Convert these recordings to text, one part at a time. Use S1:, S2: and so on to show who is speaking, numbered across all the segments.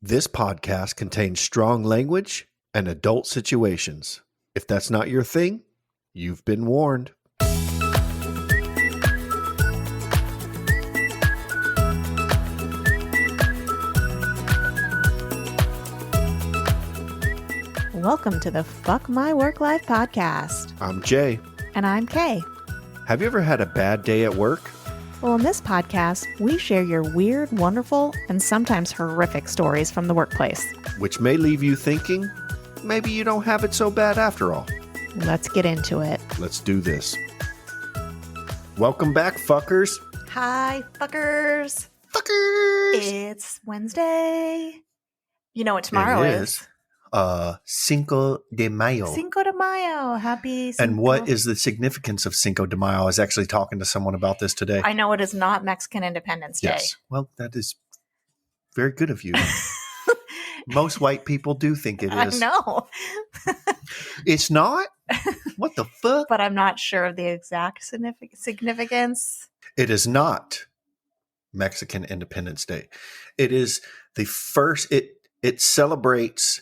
S1: This podcast contains strong language and adult situations. If that's not your thing, you've been warned.
S2: Welcome to the Fuck My Work Life podcast.
S1: I'm Jay.
S2: And I'm Kay.
S1: Have you ever had a bad day at work?
S2: Well, in this podcast, we share your weird, wonderful, and sometimes horrific stories from the workplace.
S1: Which may leave you thinking, maybe you don't have it so bad after all.
S2: Let's get into it.
S1: Let's do this. Welcome back, fuckers.
S2: Hi, fuckers.
S1: Fuckers!
S2: It's Wednesday. You know what tomorrow is?
S1: Cinco de Mayo.
S2: Cinco de Mayo. Happy Cinco.
S1: And what is the significance of Cinco de Mayo? I was actually talking to someone about this today.
S2: I know it is not Mexican Independence Day.
S1: Yes. Well, that is very good of you. Most white people do think it is.
S2: I know.
S1: It's not? What the fuck?
S2: But I'm not sure of the exact significance.
S1: It is not Mexican Independence Day. It is the first, it celebrates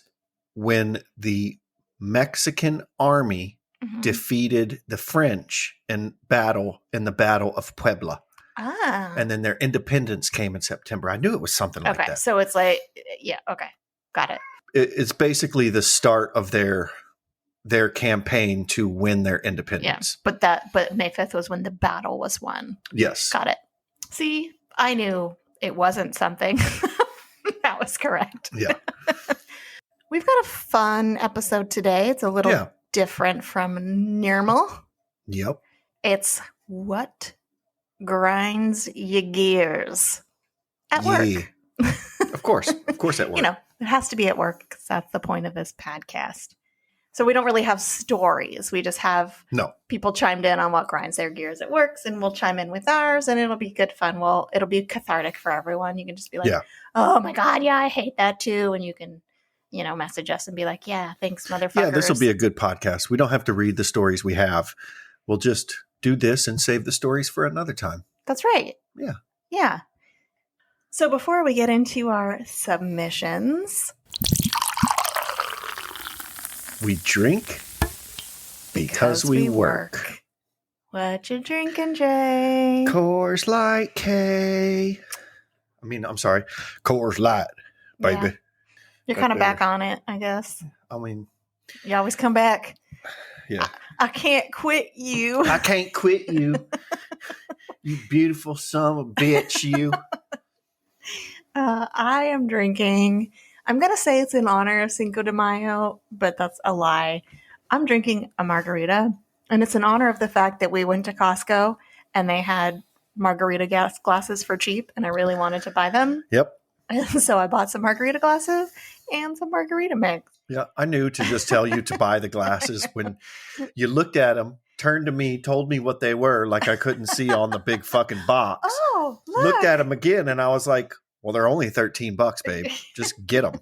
S1: when the Mexican army defeated the French in the Battle of Puebla.
S2: Ah.
S1: And then their independence came in September. I knew it was something like that.
S2: Okay, so it's like, yeah, okay. Got it.
S1: It's basically the start of their campaign to win their independence.
S2: Yeah, but May 5th was when the battle was won.
S1: Yes.
S2: Got it. See, I knew it wasn't something. That was correct.
S1: Yeah.
S2: We've got a fun episode today. It's a little different from normal.
S1: Yep.
S2: It's what grinds your gears at work.
S1: Of course at work.
S2: You know, it has to be at work because that's the point of this podcast. So we don't really have stories. We just have people chimed in on what grinds their gears at work, and we'll chime in with ours, and it'll be good fun. Well, it'll be cathartic for everyone. You can just be like, oh my God, yeah, I hate that too. And you can, message us and be like, yeah, thanks, motherfuckers.
S1: Yeah, this will be a good podcast. We don't have to read the stories we have. We'll just do this and save the stories for another time.
S2: That's right.
S1: Yeah.
S2: Yeah. So before we get into our submissions,
S1: we drink because we work.
S2: What you drinking, Jay?
S1: Coors Light, K. I'm sorry. Coors Light, baby.
S2: Yeah. You're kind of back on it, I guess. You always come back.
S1: Yeah.
S2: I can't quit you.
S1: I can't quit you. You beautiful son of a bitch, you.
S2: I am drinking. I'm going to say it's in honor of Cinco de Mayo, but that's a lie. I'm drinking a margarita, and it's in honor of the fact that we went to Costco and they had margarita glasses for cheap, and I really wanted to buy them.
S1: Yep.
S2: And so I bought some margarita glasses and some margarita mix.
S1: Yeah, I knew to just tell you to buy the glasses when you looked at them, turned to me, told me what they were, like I couldn't see on the big fucking box.
S2: Oh, look.
S1: Looked at them again, and I was like, well, they're only $13, babe. Just get them.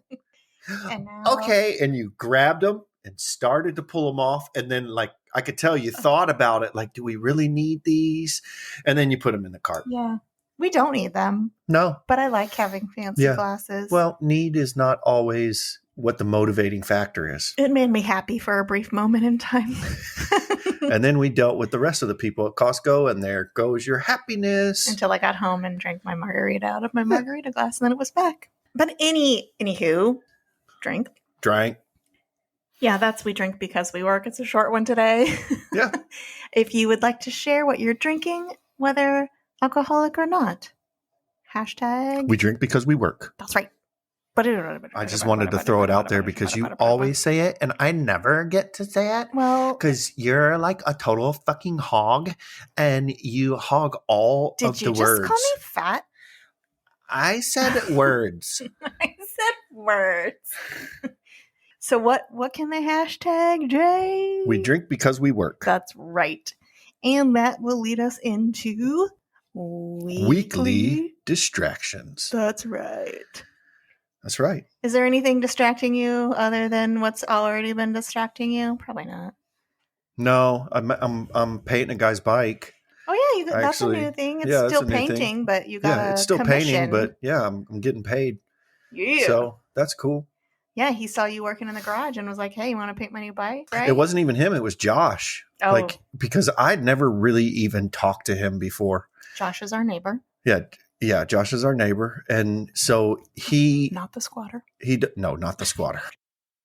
S2: And now,
S1: okay. And you grabbed them and started to pull them off. And then, I could tell you thought about it. Like, do we really need these? And then you put them in the cart.
S2: Yeah. We don't need them.
S1: No.
S2: But I like having fancy glasses.
S1: Well, need is not always what the motivating factor is.
S2: It made me happy for a brief moment in time.
S1: And then we dealt with the rest of the people at Costco, and there goes your happiness.
S2: Until I got home and drank my margarita out of my margarita glass, and then it was back. But anywho, drank. Yeah, we drink because we work. It's a short one today.
S1: Yeah.
S2: If you would like to share what you're drinking, whether alcoholic or not, hashtag.
S1: We drink because we work.
S2: That's right.
S1: I just wanted to throw it out there because you always say it and I never get to say it.
S2: Well,
S1: because you're like a total fucking hog and you hog all of the words. Did you just
S2: call me fat?
S1: I said words.
S2: I said words. So what can they hashtag, Jay?
S1: We drink because we work.
S2: That's right. And that will lead us into
S1: weekly distractions.
S2: That's right.
S1: That's right.
S2: Is there anything distracting you other than what's already been distracting you? Probably not.
S1: No, I'm painting a guy's bike.
S2: Oh yeah, that's a new thing. It's still painting, but you got
S1: it's still painting, but I'm getting paid.
S2: Yeah.
S1: So That's cool.
S2: Yeah, he saw you working in the garage and was like, hey, you want to paint my new bike? Right?
S1: It wasn't even him. It was Josh.
S2: Oh.
S1: Like, because I'd never really even talked to him before.
S2: Josh is our neighbor.
S1: Yeah. Josh is our neighbor. And so
S2: Not the squatter.
S1: No, not the squatter.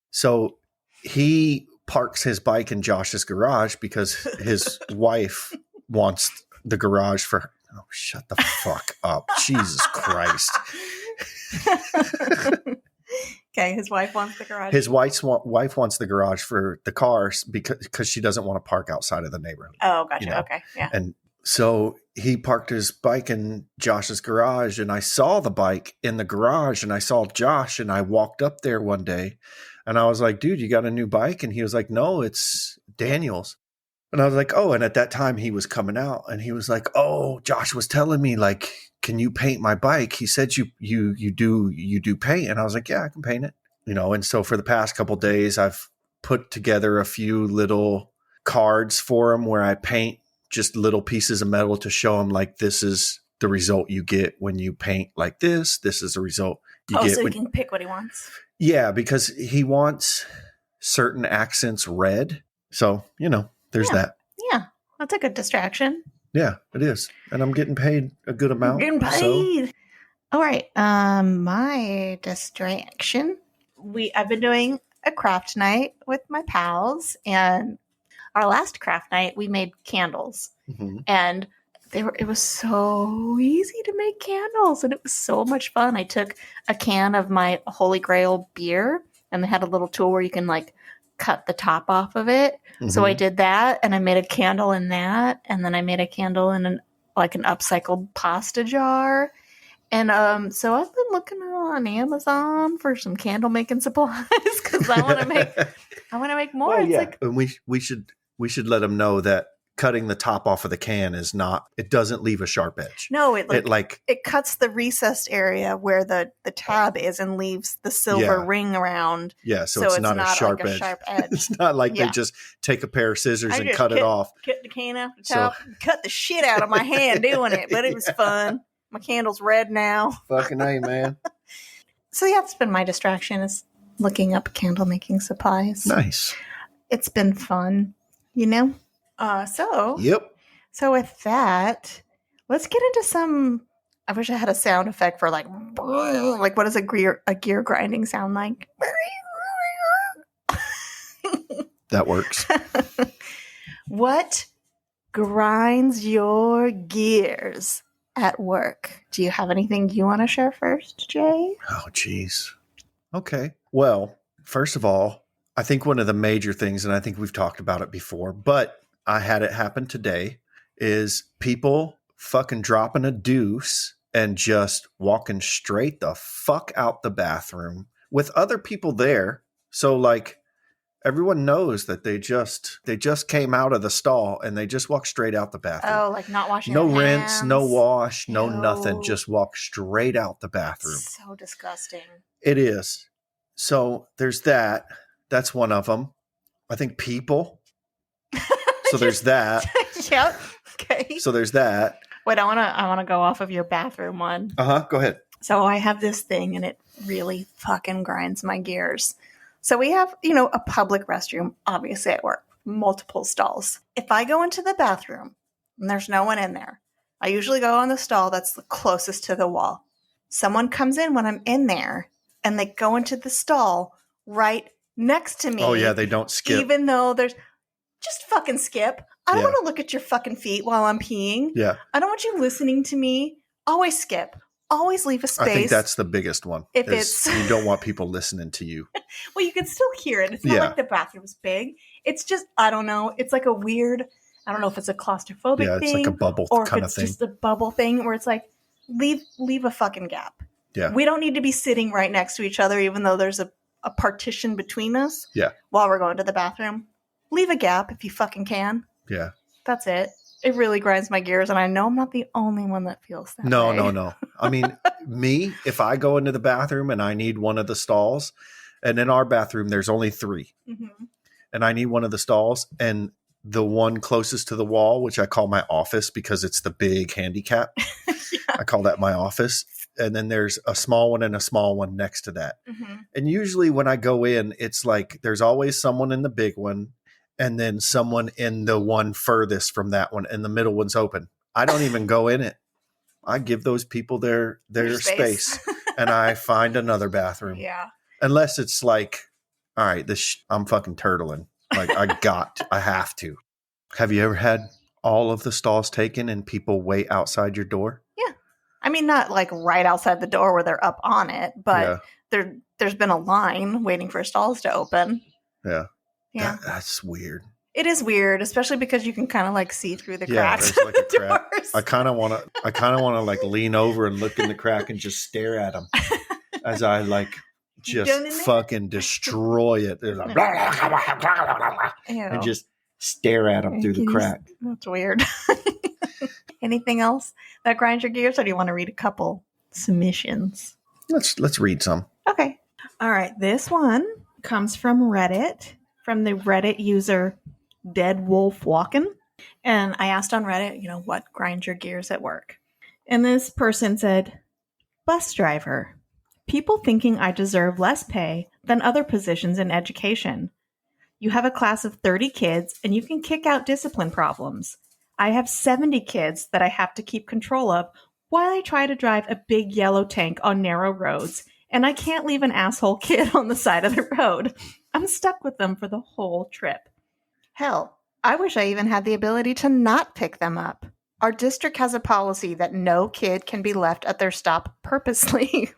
S1: So he parks his bike in Josh's garage because his wife wants the garage for her. Oh, shut the fuck up. Jesus Christ.
S2: Okay, his wife wants the garage.
S1: His wife wants the garage for the cars because she doesn't want to park outside of the neighborhood.
S2: Oh, gotcha. Okay, yeah.
S1: And so he parked his bike in Josh's garage, and I saw the bike in the garage, and I saw Josh, and I walked up there one day, and I was like, dude, you got a new bike? And he was like, no, it's Daniel's. And I was like, oh, and at that time he was coming out, and he was like, oh, Josh was telling me, like, can you paint my bike? He said you do paint. And I was like, yeah, I can paint it. And so for the past couple of days, I've put together a few little cards for him where I paint just little pieces of metal to show him, like, this is the result you get when you paint like this. This is the result you get.
S2: So he can pick what he wants.
S1: Yeah, because he wants certain accents red. So, there's that.
S2: Yeah, that's a good distraction.
S1: Yeah, it is. And I'm getting paid a good amount.
S2: Getting paid. So. All right. My distraction. I've been doing a craft night with my pals, and our last craft night we made candles. Mm-hmm. And it was so easy to make candles, and it was so much fun. I took a can of my Holy Grail beer, and they had a little tool where you can, like, cut the top off of it. Mm-hmm. So I did that, and I made a candle in that, and then I made a candle in an upcycled pasta jar. And so I've been looking on Amazon for some candle making supplies because I want to make more.
S1: Well,
S2: it's
S1: yeah. And we should let them know that cutting the top off of the can it doesn't leave a sharp edge.
S2: No, it cuts the recessed area where the tab is and leaves the silver ring around.
S1: Yeah, so it's not a sharp edge. It's not like they just take a pair of scissors and cut it off.
S2: Cut the can off the top, cut the shit out of my hand doing it, but it was fun. My candle's red now. Fucking A, man. So yeah, that's been my distraction, is looking up candle making supplies.
S1: Nice.
S2: It's been fun, Yep. So with that, let's get into some. I wish I had a sound effect for like what does a gear grinding sound like?
S1: That works.
S2: What grinds your gears at work? Do you have anything you want to share first, Jay?
S1: Oh, geez. Okay. Well, first of all, I think one of the major things, and I think we've talked about it before, but I had it happen today, is people fucking dropping a deuce and just walking straight the fuck out the bathroom with other people there. So, like, everyone knows that they just came out of the stall and they just walked straight out the bathroom.
S2: Oh, like not washing
S1: their
S2: hands.
S1: Rinse, no wash, no nothing. Just walk straight out the bathroom.
S2: So disgusting.
S1: It is. So there's that. That's one of them. I think people. So there's that.
S2: Yep. Okay.
S1: So there's that.
S2: Wait, I wanna go off of your bathroom one.
S1: Go ahead.
S2: So I have this thing, and it really fucking grinds my gears. So we have, a public restroom, obviously at work, multiple stalls. If I go into the bathroom and there's no one in there, I usually go on the stall that's the closest to the wall. Someone comes in when I'm in there, and they go into the stall right next to me.
S1: Oh, yeah, they don't skip.
S2: Even though just fucking skip. I don't want to look at your fucking feet while I'm peeing.
S1: Yeah.
S2: I don't want you listening to me. Always skip. Always leave a space.
S1: I think that's the biggest one.
S2: You
S1: don't want people listening to you.
S2: Well, you can still hear it. It's not like the bathroom's big. It's just, I don't know. It's like a weird, I don't know if it's a claustrophobic thing.
S1: Yeah, it's like a bubble kind of thing.
S2: Just a bubble thing where it's like, leave a fucking gap.
S1: Yeah.
S2: We don't need to be sitting right next to each other, even though there's a partition between us.
S1: Yeah.
S2: While we're going to the bathroom. Leave a gap if you fucking can.
S1: Yeah.
S2: That's it. It really grinds my gears, and I know I'm not the only one that feels that way.
S1: No. I mean, if I go into the bathroom and I need one of the stalls, and in our bathroom there's only 3, mm-hmm. and I need one of the stalls, and the one closest to the wall, which I call my office because it's the big handicap. Yeah. I call that my office. and then there's a small one and a small one next to that. Mm-hmm. And usually when I go in, it's like there's always someone in the big one and then someone in the one furthest from that one, and the middle one's open. I don't even go in it. I give those people their space and I find another bathroom.
S2: Yeah.
S1: Unless it's like, all right, I'm fucking turtling. Like I have to. Have you ever had all of the stalls taken and people wait outside your door?
S2: Yeah. I mean, not like right outside the door where they're up on it, but there's been a line waiting for stalls to open.
S1: Yeah.
S2: Yeah.
S1: That's weird.
S2: It is weird, especially because you can kind of like see through the cracks.
S1: There's like a crack. I kind of want to like lean over and look in the crack and just stare at them as I like just fucking destroy it. They're like, and just stare at them through the crack.
S2: That's weird. Anything else that grinds your gears, or do you want to read a couple submissions?
S1: Let's read some.
S2: Okay. All right. This one comes from Reddit, from the Reddit user Dead Wolf Walkin'. And I asked on Reddit, what grinds your gears at work? And this person said, bus driver. People thinking I deserve less pay than other positions in education. You have a class of 30 kids and you can kick out discipline problems. I have 70 kids that I have to keep control of while I try to drive a big yellow tank on narrow roads, and I can't leave an asshole kid on the side of the road. I'm stuck with them for the whole trip. Hell, I wish I even had the ability to not pick them up. Our district has a policy that no kid can be left at their stop purposely.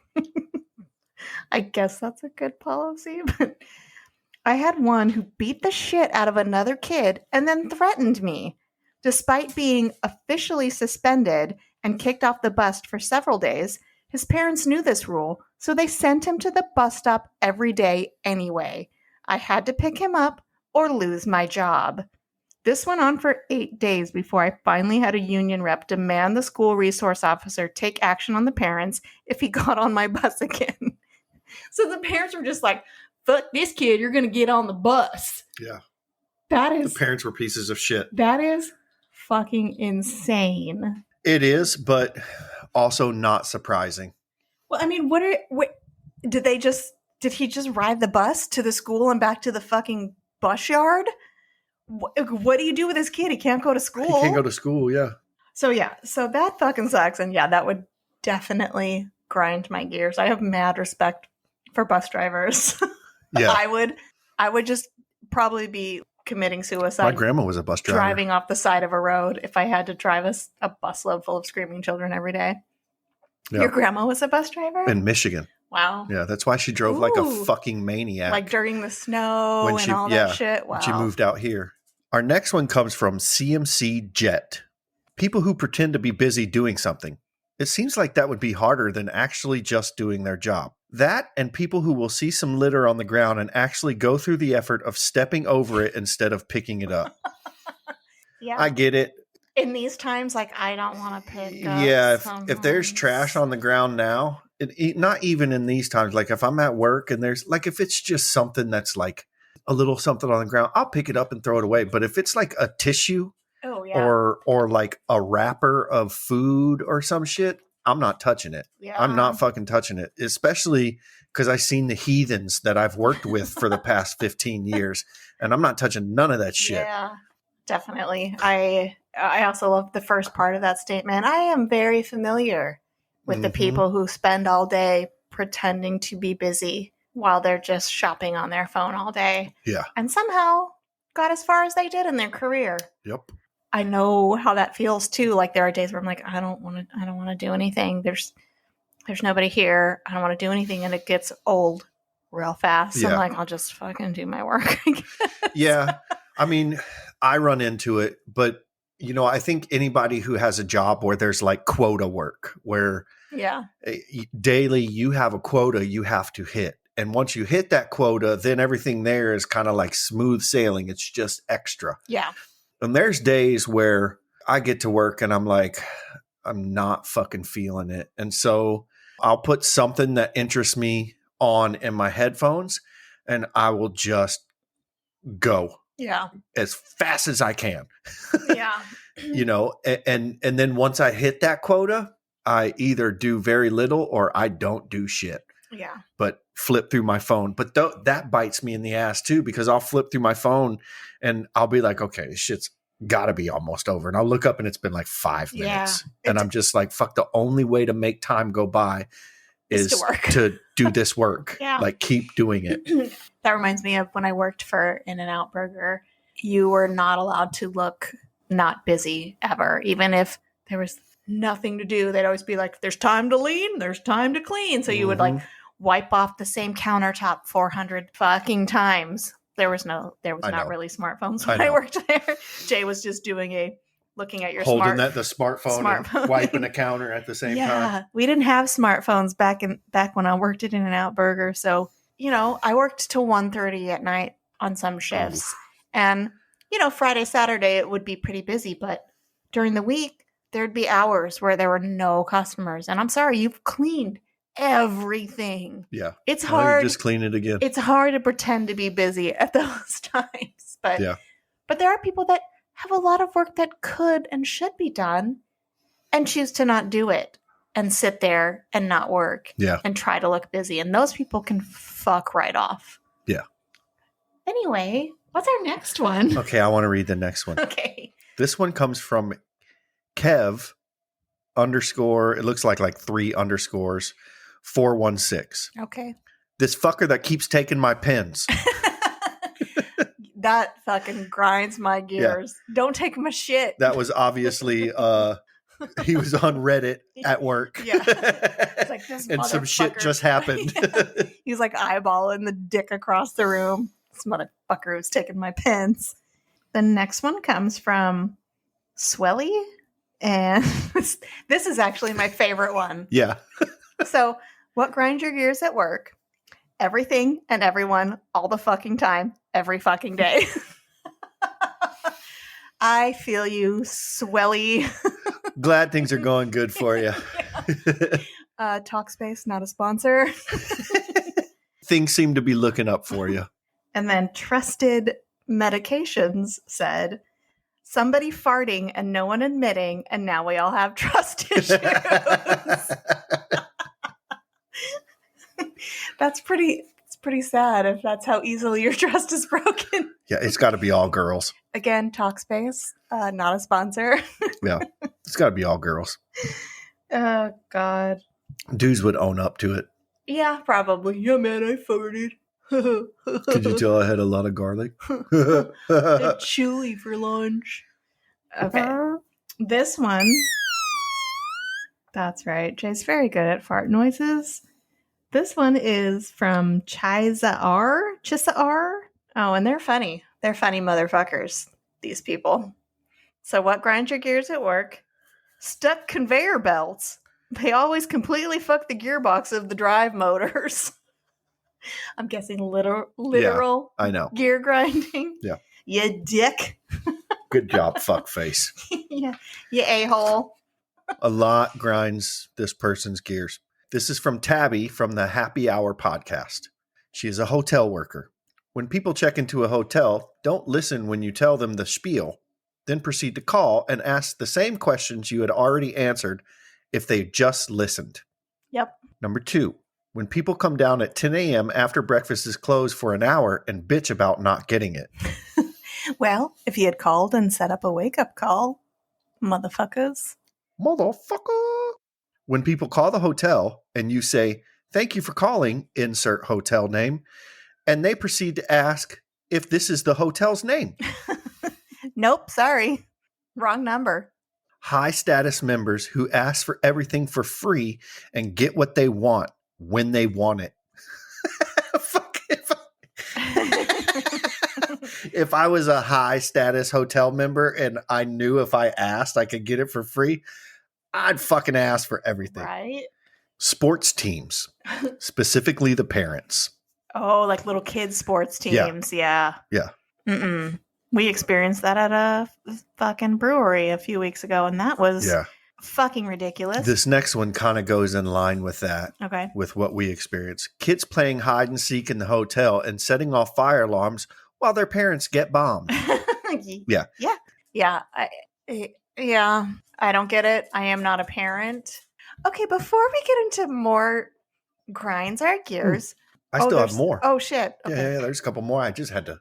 S2: I guess that's a good policy, but I had one who beat the shit out of another kid and then threatened me. Despite being officially suspended and kicked off the bus for several days, his parents knew this rule, so they sent him to the bus stop every day anyway. I had to pick him up or lose my job. This went on for 8 days before I finally had a union rep demand the school resource officer take action on the parents if he got on my bus again. So the parents were just like, fuck this kid, you're going to get on the bus.
S1: Yeah.
S2: The
S1: parents were pieces of shit.
S2: That is fucking insane.
S1: It is, but also not surprising.
S2: Well, I mean, did he just ride the bus to the school and back to the fucking bus yard? What do you do with this kid? He can't go to school.
S1: He can't go to school, yeah.
S2: So that fucking sucks. And yeah, that would definitely grind my gears. I have mad respect for bus drivers.
S1: Yeah.
S2: I would just probably be committing suicide.
S1: My grandma was a bus driver.
S2: Driving off the side of a road if I had to drive a busload full of screaming children every day. Yeah. Your grandma was a bus driver?
S1: In Michigan.
S2: Wow.
S1: Yeah, that's why she drove like a fucking maniac.
S2: Like during the snow and all that shit. Wow.
S1: When she moved out here. Our next one comes from CMC Jet. People who pretend to be busy doing something. It seems like that would be harder than actually just doing their job. That and people who will see some litter on the ground and actually go through the effort of stepping over it instead of picking it up.
S2: Yeah.
S1: I get it.
S2: In these times, like, I don't want to pick up.
S1: Yeah, if there's trash on the ground now, not even in these times, like if I'm at work and there's like, if it's just something that's like a little something on the ground, I'll pick it up and throw it away. But if it's like a tissue or like a wrapper of food or some shit, I'm not touching it. Yeah. I'm not fucking touching it, especially because I've seen the heathens that I've worked with for the past 15 years, and I'm not touching none of that shit.
S2: Yeah, definitely. I also love the first part of that statement. I am very familiar with the people who spend all day pretending to be busy while they're just shopping on their phone all day.
S1: Yeah.
S2: And somehow got as far as they did in their career.
S1: Yep.
S2: I know how that feels too. Like there are days where I'm like, I don't want to do anything. There's nobody here. I don't want to do anything. And it gets old real fast. So I'm like, I'll just fucking do my work.
S1: Yeah. I mean, I run into it, but I think anybody who has a job where there's like quota work, where daily you have a quota you have to hit. And once you hit that quota, then everything there is kind of like smooth sailing. It's just extra.
S2: Yeah.
S1: And there's days where I get to work and I'm like, I'm not fucking feeling it. And so I'll put something that interests me on in my headphones and I will just go.
S2: Yeah.
S1: As fast as I can.
S2: Yeah.
S1: And then once I hit that quota, I either do very little or I don't do shit.
S2: Yeah.
S1: But flip through my phone. But that bites me in the ass too, because I'll flip through my phone and I'll be like, okay, this shit's got to be almost over. And I'll look up and it's been like 5 minutes. And I'm just like, fuck, the only way to make time go by is to do this work.
S2: Yeah.
S1: Like, keep doing it.
S2: That reminds me of when I worked for In-N-Out Burger. You were not allowed to look not busy ever. Even if there was nothing to do, they'd always be like, there's time to lean, there's time to clean. So you would like wipe off the same countertop 400 fucking times. There was not really smartphones when I worked there. Jay was just looking at your
S1: holding the smartphone and wiping a counter at the same time.
S2: Yeah, we didn't have smartphones back when I worked at In-N-Out Burger. So, I worked till 1:30 at night on some shifts. And, Friday, Saturday, it would be pretty busy. But during the week, there'd be hours where there were no customers. And I'm sorry, you've cleaned everything.
S1: Yeah.
S2: It's hard.
S1: Just clean it again.
S2: It's hard to pretend to be busy at those times. But there are people that have a lot of work that could and should be done and choose to not do it and sit there and not work and try to look busy. And those people can fuck right off. Yeah. Anyway, what's our next one?
S1: Okay, I want to read the next one.
S2: Okay.
S1: This one comes from Kev _ it looks like 3 underscores 416.
S2: Okay.
S1: This fucker that keeps taking my pens.
S2: That fucking grinds my gears. Yeah. Don't take my shit.
S1: That was obviously he was on Reddit at work. Yeah. It's like, this and some shit just happened.
S2: Yeah. He's like eyeballing the dick across the room. This motherfucker who's taking my pens. The next one comes from Swelly. And this is actually my favorite one.
S1: Yeah.
S2: So, what grinds your gears at work? Everything and everyone all the fucking time, every fucking day. I feel you, Swelly.
S1: Glad things are going good for you.
S2: Yeah. Talkspace, not a sponsor.
S1: Things seem to be looking up for you.
S2: And then Trusted Medications said, somebody farting and no one admitting, and now we all have trust issues. It's pretty sad if that's how easily your trust is broken.
S1: Yeah, it's got to be all girls.
S2: Again, Talkspace, not a sponsor.
S1: Yeah, it's got to be all girls.
S2: Oh, God.
S1: Dudes would own up to it.
S2: Yeah, probably. Yeah, man, I farted.
S1: Could you tell I had a lot of garlic?
S2: Had chili for lunch. Okay. This one. That's right. Jay's very good at fart noises. This one is from Chisa R. Oh, and they're funny. They're funny motherfuckers, these people. So what grinds your gears at work? Stuck conveyor belts. They always completely fuck the gearbox of the drive motors. I'm guessing literal
S1: I know.
S2: Gear grinding.
S1: Yeah.
S2: You dick.
S1: Good job, fuckface.
S2: Yeah. You a-hole.
S1: A lot grinds this person's gears. This is from Tabby from the Happy Hour podcast. She is a hotel worker. When people check into a hotel, don't listen when you tell them the spiel. Then proceed to call and ask the same questions you had already answered if they just listened.
S2: Yep.
S1: Number 2, when people come down at 10 a.m. after breakfast is closed for an hour and bitch about not getting it.
S2: Well, if you had called and set up a wake-up call, motherfuckers.
S1: Motherfucker. When people call the hotel and you say, thank you for calling, insert hotel name, and they proceed to ask if this is the hotel's name.
S2: Nope, sorry. Wrong number.
S1: High status members who ask for everything for free and get what they want when they want it. Fuck if I was a high status hotel member and I knew if I asked I could get it for free, I'd fucking ask for everything.
S2: Right?
S1: Sports teams, specifically the parents.
S2: Oh, like little kids sports teams. Yeah. Mm-mm. We experienced that at a fucking brewery a few weeks ago, and that was fucking ridiculous.
S1: This next one kind of goes in line with that.
S2: Okay. With
S1: what we experienced. Kids playing hide and seek in the hotel and setting off fire alarms while their parents get bombed. Yeah.
S2: Yeah. Yeah. I don't get it. I am not a parent. Okay, before we get into more grinds our gears.
S1: I still have more.
S2: Oh, shit.
S1: Okay. Yeah, there's a couple more. I just had to,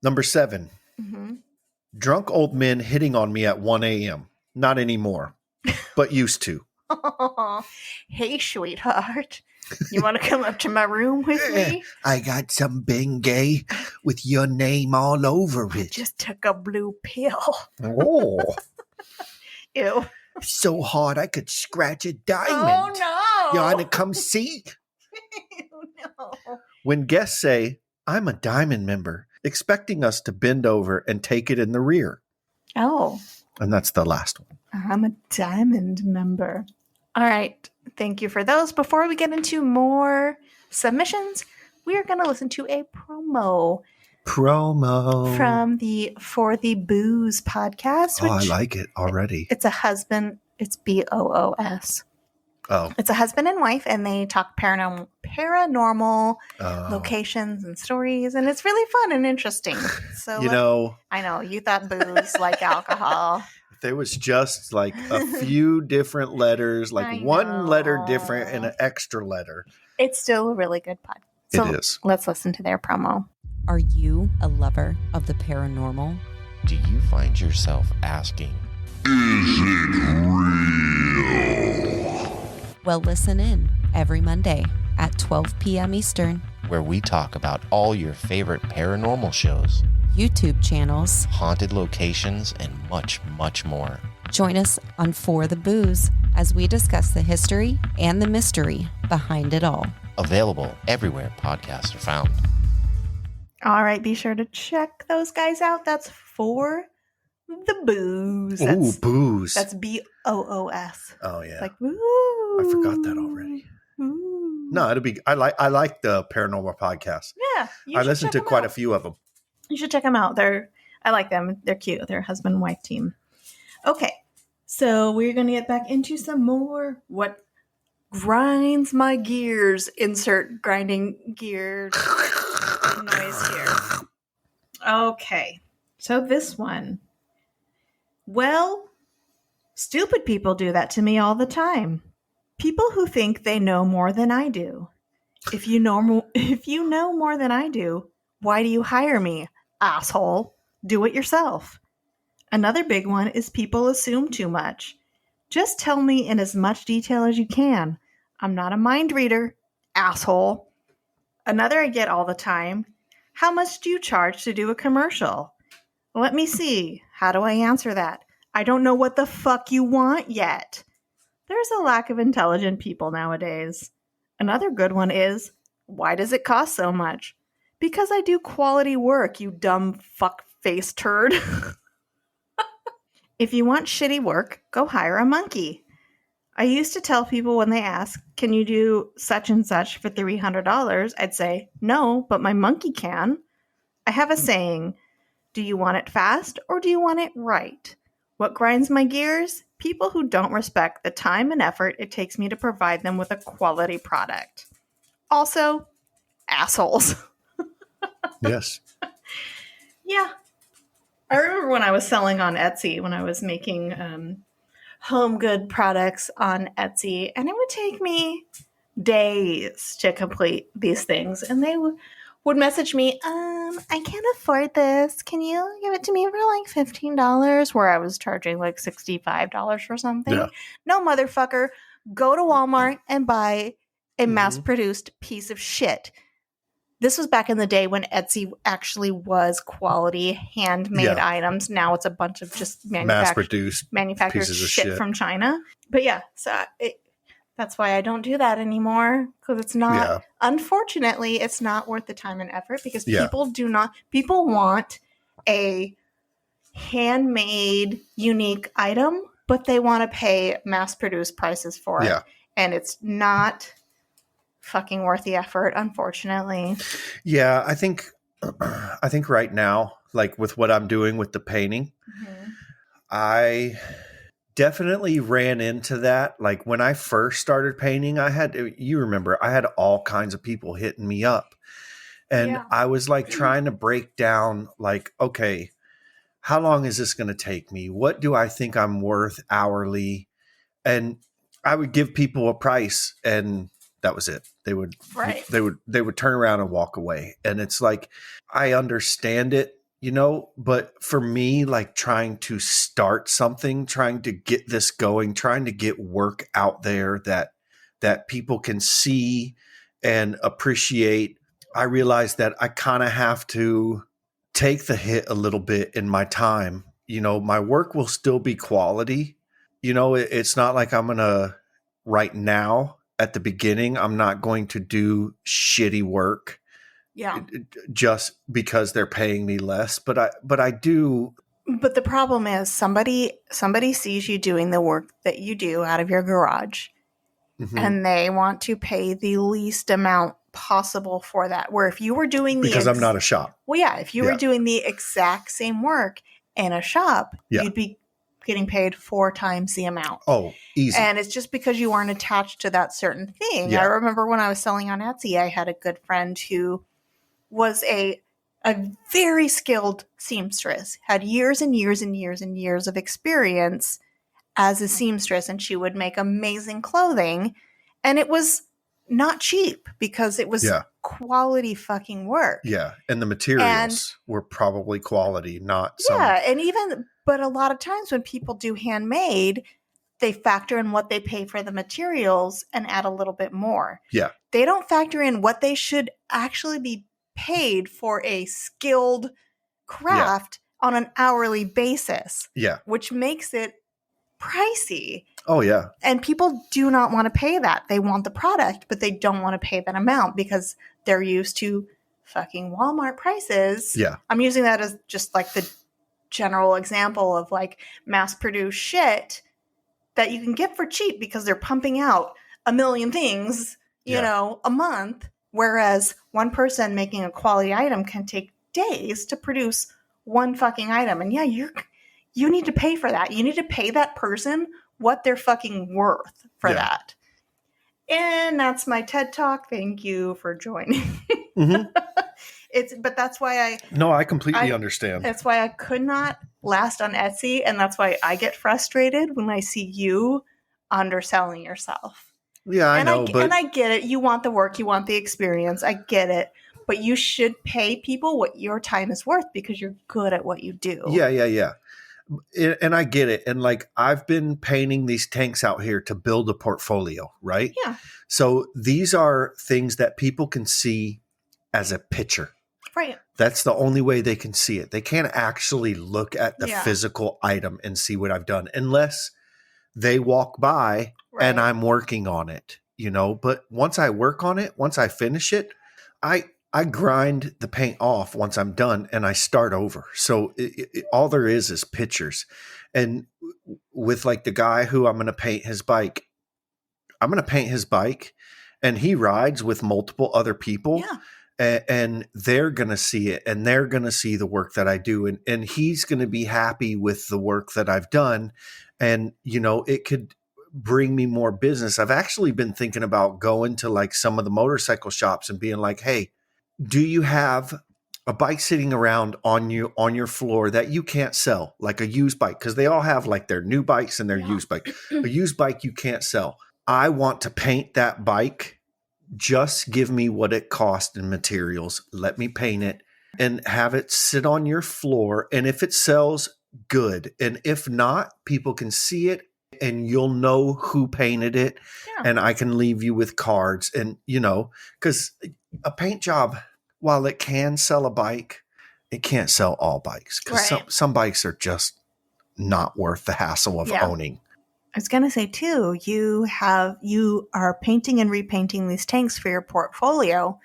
S1: Number 7. Mm-hmm. Drunk old men hitting on me at 1 a.m. Not anymore, but used to.
S2: Hey, sweetheart. You want to come up to my room with me?
S1: I got some Bengay with your name all over it.
S2: I just took a blue pill.
S1: Oh.
S2: Ew.
S1: So hard I could scratch a diamond.
S2: Oh, no.
S1: You want to come see?
S2: No.
S1: When guests say, I'm a diamond member, expecting us to bend over and take it in the rear.
S2: Oh.
S1: And that's the last one.
S2: I'm a diamond member. All right. Thank you for those. Before we get into more submissions, we are going to listen to a promo. From the For the Booze podcast.
S1: I like it already.
S2: It's a husband. It's BOOS.
S1: Oh.
S2: It's a husband and wife, and they talk paranormal locations and stories, and it's really fun and interesting. So I know you thought booze like alcohol.
S1: There was just like a few different letters, like one letter different and an extra letter.
S2: It's still a really good podcast. So
S1: it is.
S2: Let's listen to their promo.
S3: Are you a lover of the paranormal?
S4: Do you find yourself asking, is it real?
S3: Well, listen in every Monday at 12 p.m. Eastern,
S4: where we talk about all your favorite paranormal shows,
S3: YouTube channels,
S4: haunted locations, and much, much more.
S3: Join us on For the Booze as we discuss the history and the mystery behind it all.
S4: Available everywhere podcasts are found.
S2: All right, be sure to check those guys out. That's For the Booze.
S1: Booze.
S2: That's BOOS.
S1: Oh yeah.
S2: Like woo.
S1: I forgot that already. Woo. No, it'll be. I like the paranormal podcast.
S2: Yeah,
S1: I listened to quite a few of them.
S2: You should check them out. I like them. They're cute. They're a husband and wife team. Okay, so we're gonna get back into some more. What grinds my gears? Insert grinding gear noise here. Okay, so this one. Well, stupid people do that to me all the time. People who think they know more than I do. If you know more than I do, why do you hire me, asshole? Do it yourself. Another big one is people assume too much. Just tell me in as much detail as you can. I'm not a mind reader, asshole. Another I get all the time. How much do you charge to do a commercial? Let me see. How do I answer that? I don't know what the fuck you want yet. There's a lack of intelligent people nowadays. Another good one is, why does it cost so much? Because I do quality work, you dumb fuck-face turd. If you want shitty work, go hire a monkey. I used to tell people when they ask, can you do such and such for $300? I'd say, no, but my monkey can. I have a saying, do you want it fast or do you want it right? What grinds my gears? People who don't respect the time and effort it takes me to provide them with a quality product. Also, assholes.
S1: Yes.
S2: Yeah. I remember when I was selling on Etsy, when I was making home good products on Etsy, and it would take me days to complete these things. And they would message me, I can't afford this. Can you give it to me for like $15? Where I was charging like $65 for something. Yeah. No, motherfucker. Go to Walmart and buy a mass-produced piece of shit. This was back in the day when Etsy actually was quality handmade items. Now it's a bunch of just manufactured shit from China. But yeah, so that's why I don't do that anymore, because it's not, unfortunately, it's not worth the time and effort, because people want a handmade, unique item, but they want to pay mass-produced prices for it. And it's not fucking worth the effort, unfortunately.
S1: Yeah, I think right now, like with what I'm doing with the painting, I definitely ran into that. Like when I first started painting, you remember, I had all kinds of people hitting me up. And I was like trying to break down like, okay, how long is this going to take me? What do I think I'm worth hourly? And I would give people a price and that was it. They would turn around and walk away. And it's like, I understand it, but for me, like trying to start something, trying to get this going, trying to get work out there that people can see and appreciate, I realize that I kind of have to take the hit a little bit in my time. My work will still be quality. It's not like I'm going to right now at the beginning, I'm not going to do shitty work.
S2: Yeah.
S1: Just because they're paying me less, but I do.
S2: But the problem is somebody sees you doing the work that you do out of your garage, and they want to pay the least amount possible for that. Where if you were doing
S1: because I'm not a shop.
S2: Well, yeah, if you were doing the exact same work in a shop, you'd be getting paid 4 times the amount.
S1: Oh, easy.
S2: And it's just because you aren't attached to that certain thing. Yeah. I remember when I was selling on Etsy, I had a good friend who was a very skilled seamstress, had years and years and years and years of experience as a seamstress, and she would make amazing clothing. And it was not cheap because it was quality fucking work.
S1: Yeah. And the materials were probably quality, not some.
S2: Yeah. But a lot of times when people do handmade, they factor in what they pay for the materials and add a little bit more.
S1: Yeah.
S2: They don't factor in what they should actually be paid for a skilled craft on an hourly basis.
S1: Yeah.
S2: Which makes it pricey.
S1: Oh, yeah.
S2: And people do not want to pay that. They want the product, but they don't want to pay that amount because they're used to fucking Walmart prices.
S1: Yeah.
S2: I'm using that as just like the general example of like mass produced shit that you can get for cheap because they're pumping out a million things, a month. Whereas one person making a quality item can take days to produce one fucking item. And you need to pay for that. You need to pay that person what they're fucking worth for that. And that's my TED Talk. Thank you for joining. But that's why
S1: I completely understand.
S2: That's why I could not last on Etsy. And that's why I get frustrated when I see you underselling yourself.
S1: Yeah, I know.
S2: And I get it. You want the work. You want the experience. I get it. But you should pay people what your time is worth because you're good at what you do.
S1: Yeah. And I get it. And like, I've been painting these tanks out here to build a portfolio, right?
S2: Yeah.
S1: So these are things that people can see as a picture.
S2: Right.
S1: That's the only way they can see it. They can't actually look at the physical item and see what I've done unless they walk by and I'm working on it, But once I work on it, once I finish it, I grind the paint off once I'm done and I start over. So all there is pictures. And with like the guy who I'm going to paint his bike, and he rides with multiple other people.
S2: Yeah.
S1: And they're going to see it and they're going to see the work that I do. And he's going to be happy with the work that I've done. And, it could bring me more business. I've actually been thinking about going to like some of the motorcycle shops and being like, hey, do you have a bike sitting around on your floor that you can't sell, like a used bike? Because they all have like their new bikes and their used bike. A used bike you can't sell. I want to paint that bike. Just give me what it cost in materials. Let me paint it and have it sit on your floor. And if it sells, good. And if not, people can see it and you'll know who painted it. Yeah. And I can leave you with cards. And, because a paint job, while it can sell a bike, it can't sell all bikes. Because some bikes are just not worth the hassle of owning.
S2: I was going to say too, you are painting and repainting these tanks for your portfolio,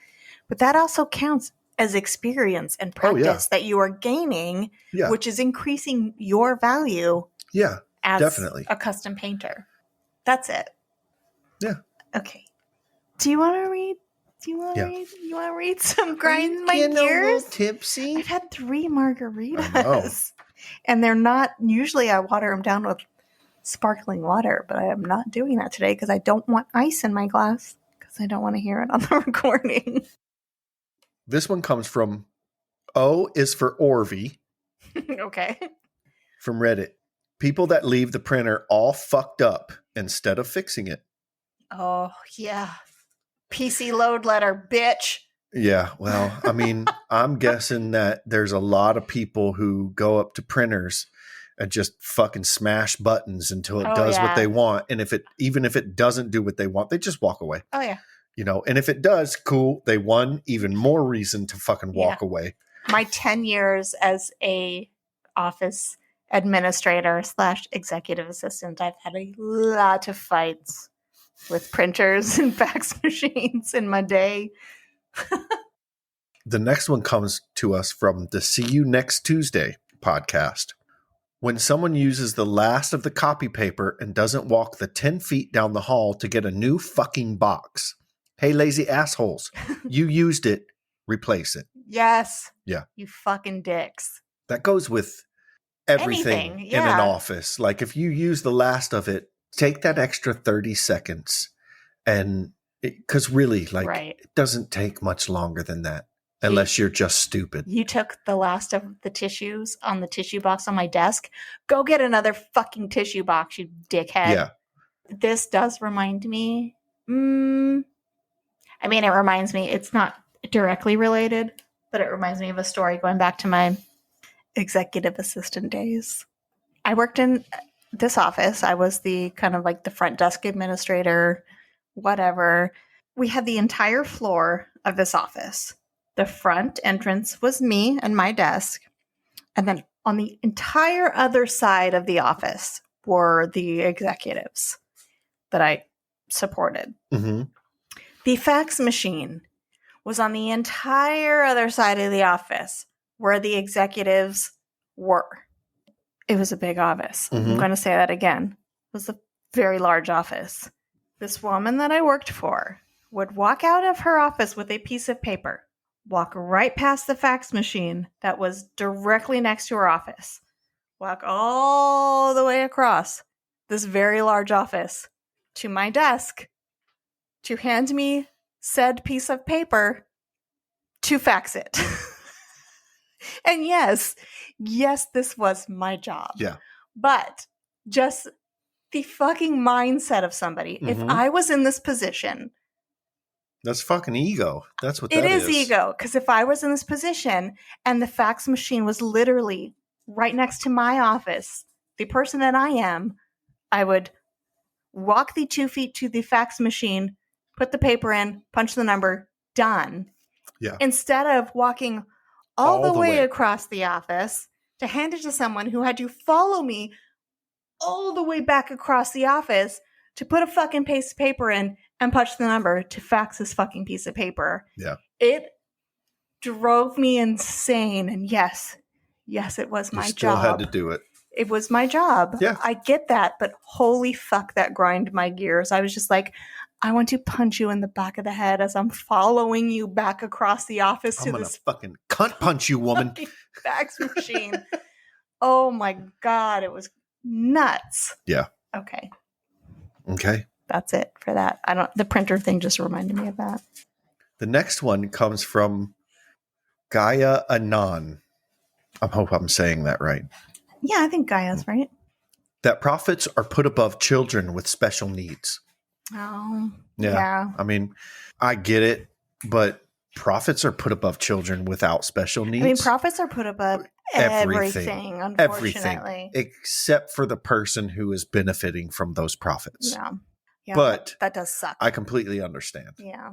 S2: but that also counts as experience and practice that you are gaining, which is increasing your value.
S1: Yeah,
S2: as
S1: definitely
S2: a custom painter. That's it.
S1: Yeah.
S2: Okay. Do you want to read? You want to read some grinds my gears?
S1: A little tipsy.
S2: I've had 3 margaritas, and they're not. Usually, I water them down with sparkling water, but I am not doing that today because I don't want ice in my glass because I don't want to hear it on the recording.
S1: This one comes from O is for Orvie.
S2: Okay.
S1: From Reddit. People that leave the printer all fucked up instead of fixing it.
S2: Oh, yeah. PC load letter, bitch.
S1: Yeah, well, I mean, I'm guessing that there's a lot of people who go up to printers and just fucking smash buttons until it does what they want. And even if it doesn't do what they want, they just walk away.
S2: Oh, yeah.
S1: And if it does, cool. They won. Even more reason to fucking walk away.
S2: My 10 years as a office administrator / executive assistant, I've had a lot of fights with printers and fax machines in my day.
S1: The next one comes to us from the See You Next Tuesday podcast. When someone uses the last of the copy paper and doesn't walk the 10 feet down the hall to get a new fucking box. Hey, lazy assholes, you used it. Replace it.
S2: Yes.
S1: Yeah.
S2: You fucking dicks.
S1: That goes with everything in an office. Like if you use the last of it, take that extra 30 seconds. And because really, it doesn't take much longer than that. Unless you're just stupid.
S2: You took the last of the tissues on the tissue box on my desk. Go get another fucking tissue box, you dickhead.
S1: Yeah.
S2: This does remind me. I mean, it reminds me. It's not directly related, but it reminds me of a story going back to my executive assistant days. I worked in this office. I was the kind of like the front desk administrator, whatever. We had the entire floor of this office. The front entrance was me and my desk. And then on the entire other side of the office were the executives that I supported.
S1: Mm-hmm.
S2: The fax machine was on the entire other side of the office where the executives were. It was a big office.
S1: Mm-hmm.
S2: I'm going to say that again. It was a very large office. This woman that I worked for would walk out of her office with a piece of paper, walk right past the fax machine that was directly next to her office, walk all the way across this very large office to my desk to hand me said piece of paper to fax it. And yes, this was my job.
S1: Yeah.
S2: But just the fucking mindset of somebody.
S1: Mm-hmm.
S2: If I was in this position,
S1: that's fucking ego. That's what that
S2: is. It is ego. Because if I was in this position and the fax machine was literally right next to my office, the person that I am, I would walk the 2 feet to the fax machine, put the paper in, punch the number, done.
S1: Yeah.
S2: Instead of walking all the way across the office to hand it to someone who had to follow me all the way back across the office to put a fucking piece of paper in and punch the number to fax this fucking piece of paper.
S1: Yeah.
S2: It drove me insane. And yes, it was my job. You
S1: still had to do it.
S2: It was my job.
S1: Yeah.
S2: I get that, but holy fuck, that grind my gears. I was just like, I want to punch you in the back of the head as I'm following you back across the office to this
S1: fucking cunt punch you, woman.
S2: Fax machine. Oh my God, it was nuts.
S1: Yeah.
S2: Okay. That's it for that. The printer thing just reminded me of that.
S1: The next one comes from Gaia Anon. I hope I'm saying that right.
S2: Yeah, I think Gaia's right.
S1: That profits are put above children with special needs.
S2: Oh,
S1: yeah. I mean, I get it, but profits are put above children without special needs.
S2: I mean, profits are put above everything, unfortunately.
S1: Except for the person who is benefiting from those profits.
S2: Yeah,
S1: but
S2: that does suck.
S1: I completely understand.
S2: Yeah.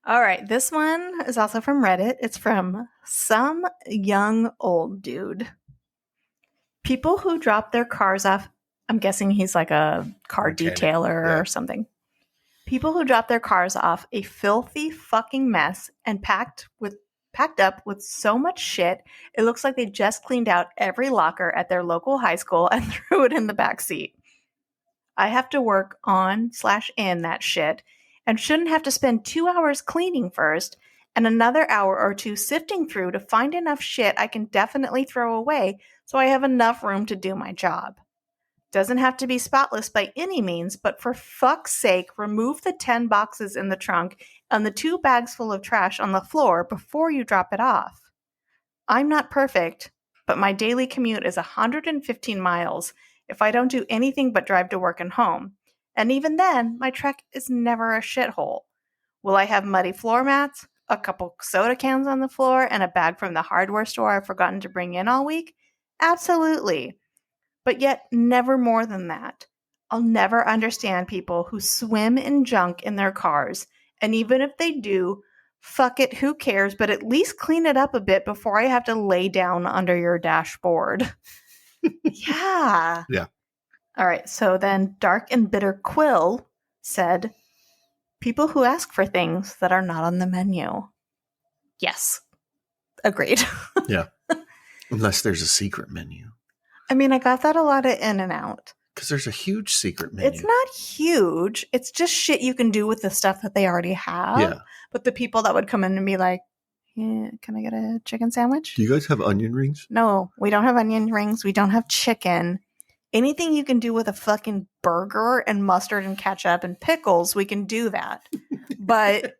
S2: All right. This one is also from Reddit. It's from some young old dude. People who drop their cars off, I'm guessing he's like a car detailer or something. People who drop their cars off a filthy fucking mess and packed up with so much shit, it looks like they just cleaned out every locker at their local high school and threw it in the back seat. I have to work on/in that shit and shouldn't have to spend 2 hours cleaning first and another hour or two sifting through to find enough shit I can definitely throw away so I have enough room to do my job. Doesn't have to be spotless by any means, but for fuck's sake, remove the 10 boxes in the trunk and the 2 bags full of trash on the floor before you drop it off. I'm not perfect, but my daily commute is 115 miles, if I don't do anything but drive to work and home. And even then, my truck is never a shithole. Will I have muddy floor mats, a couple soda cans on the floor, and a bag from the hardware store I've forgotten to bring in all week? Absolutely. But yet, never more than that. I'll never understand people who swim in junk in their cars. And even if they do, fuck it, who cares? But at least clean it up a bit before I have to lay down under your dashboard. Yeah.
S1: Yeah.
S2: All right. So then Dark and Bitter Quill said, people who ask for things that are not on the menu. Yes. Agreed.
S1: Yeah. Unless there's a secret menu.
S2: I mean, I got that a lot at In-N-Out.
S1: Because there's a huge secret menu.
S2: It's not huge. It's just shit you can do with the stuff that they already have.
S1: Yeah.
S2: But the people that would come in and be like, yeah, can I get a chicken sandwich?
S1: Do you guys have onion rings?
S2: No, we don't have onion rings. We don't have chicken. Anything you can do with a fucking burger and mustard and ketchup and pickles, we can do that. But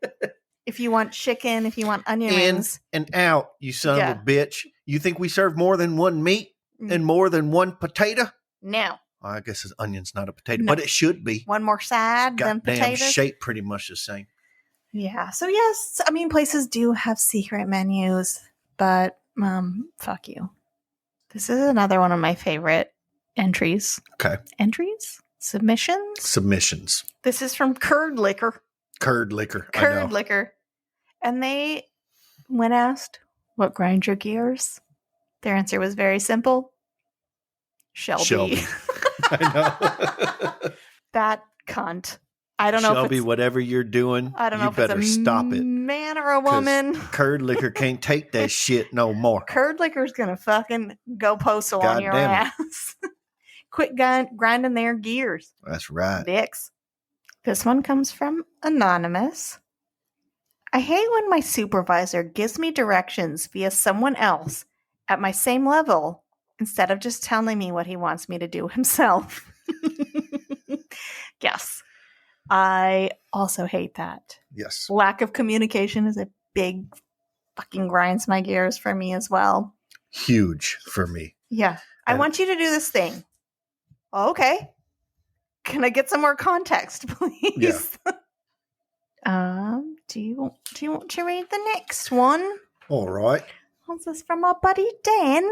S2: if you want chicken, if you want onion rings.
S1: And out, you son of a bitch. You think we serve more than one meat and more than one potato?
S2: No.
S1: I guess an onion's not a potato, but it should be.
S2: One more side than potatoes.
S1: Shape pretty much the same.
S2: Yeah. So yes, I mean places do have secret menus, but fuck you. This is another one of my favorite entries.
S1: Okay.
S2: Entries? Submissions? This is from Curd Liquor.
S1: Curd Liquor.
S2: Curd Liquor. And they, when asked, what grinds your gears? Their answer was very simple. Shelby.
S1: I know.
S2: That cunt. I don't know
S1: Shelby,
S2: if it's,
S1: whatever you're doing,
S2: I don't know
S1: you
S2: if
S1: better
S2: it's a
S1: stop it.
S2: Man or a woman.
S1: Curd Liquor can't take that shit no more.
S2: Curd Liquor's gonna fucking go postal
S1: God
S2: on your
S1: damn
S2: ass. Quit grinding their gears.
S1: That's right.
S2: Dicks. This one comes from Anonymous. I hate when my supervisor gives me directions via someone else at my same level instead of just telling me what he wants me to do himself. Yes. I also hate that.
S1: Yes.
S2: Lack of communication is a big fucking grinds my gears for me as well.
S1: Huge for me.
S2: Yeah. I want you to do this thing. Okay. Can I get some more context, please?
S1: Yeah.
S2: Do you want to read the next one?
S1: All right.
S2: This is from our buddy Dan.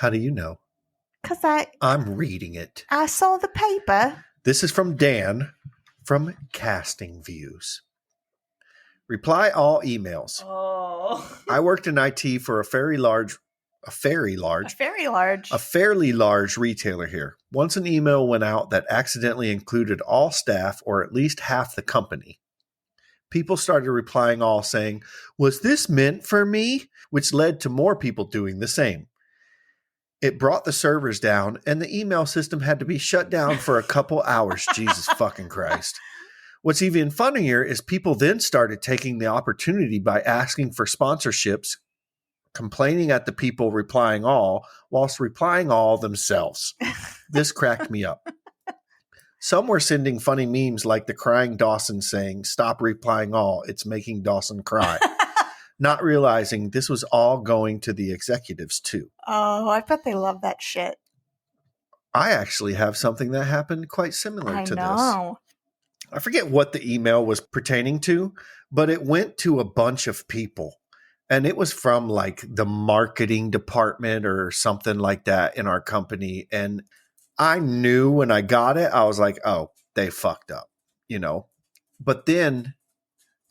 S1: How do you know?
S2: Because
S1: I'm reading it.
S2: I saw the paper.
S1: This is from Dan from Casting Views. Reply all emails.
S2: Oh.
S1: I worked in IT for a fairly large retailer here. Once an email went out that accidentally included all staff or at least half the company. People started replying all saying, "Was this meant for me?" Which led to more people doing the same. It brought the servers down and the email system had to be shut down for a couple hours. Jesus fucking Christ. What's even funnier is people then started taking the opportunity by asking for sponsorships, complaining at the people replying all, whilst replying all themselves. This cracked me up. Some were sending funny memes like the crying Dawson saying, "Stop replying all, it's making Dawson cry." Not realizing this was all going to the executives too.
S2: Oh, I bet they love that shit.
S1: I actually have something that happened quite similar to
S2: this.
S1: I forget what the email was pertaining to, but it went to a bunch of people. And it was from like the marketing department or something like that in our company. And I knew when I got it, I was like, oh, they fucked up, you know. But then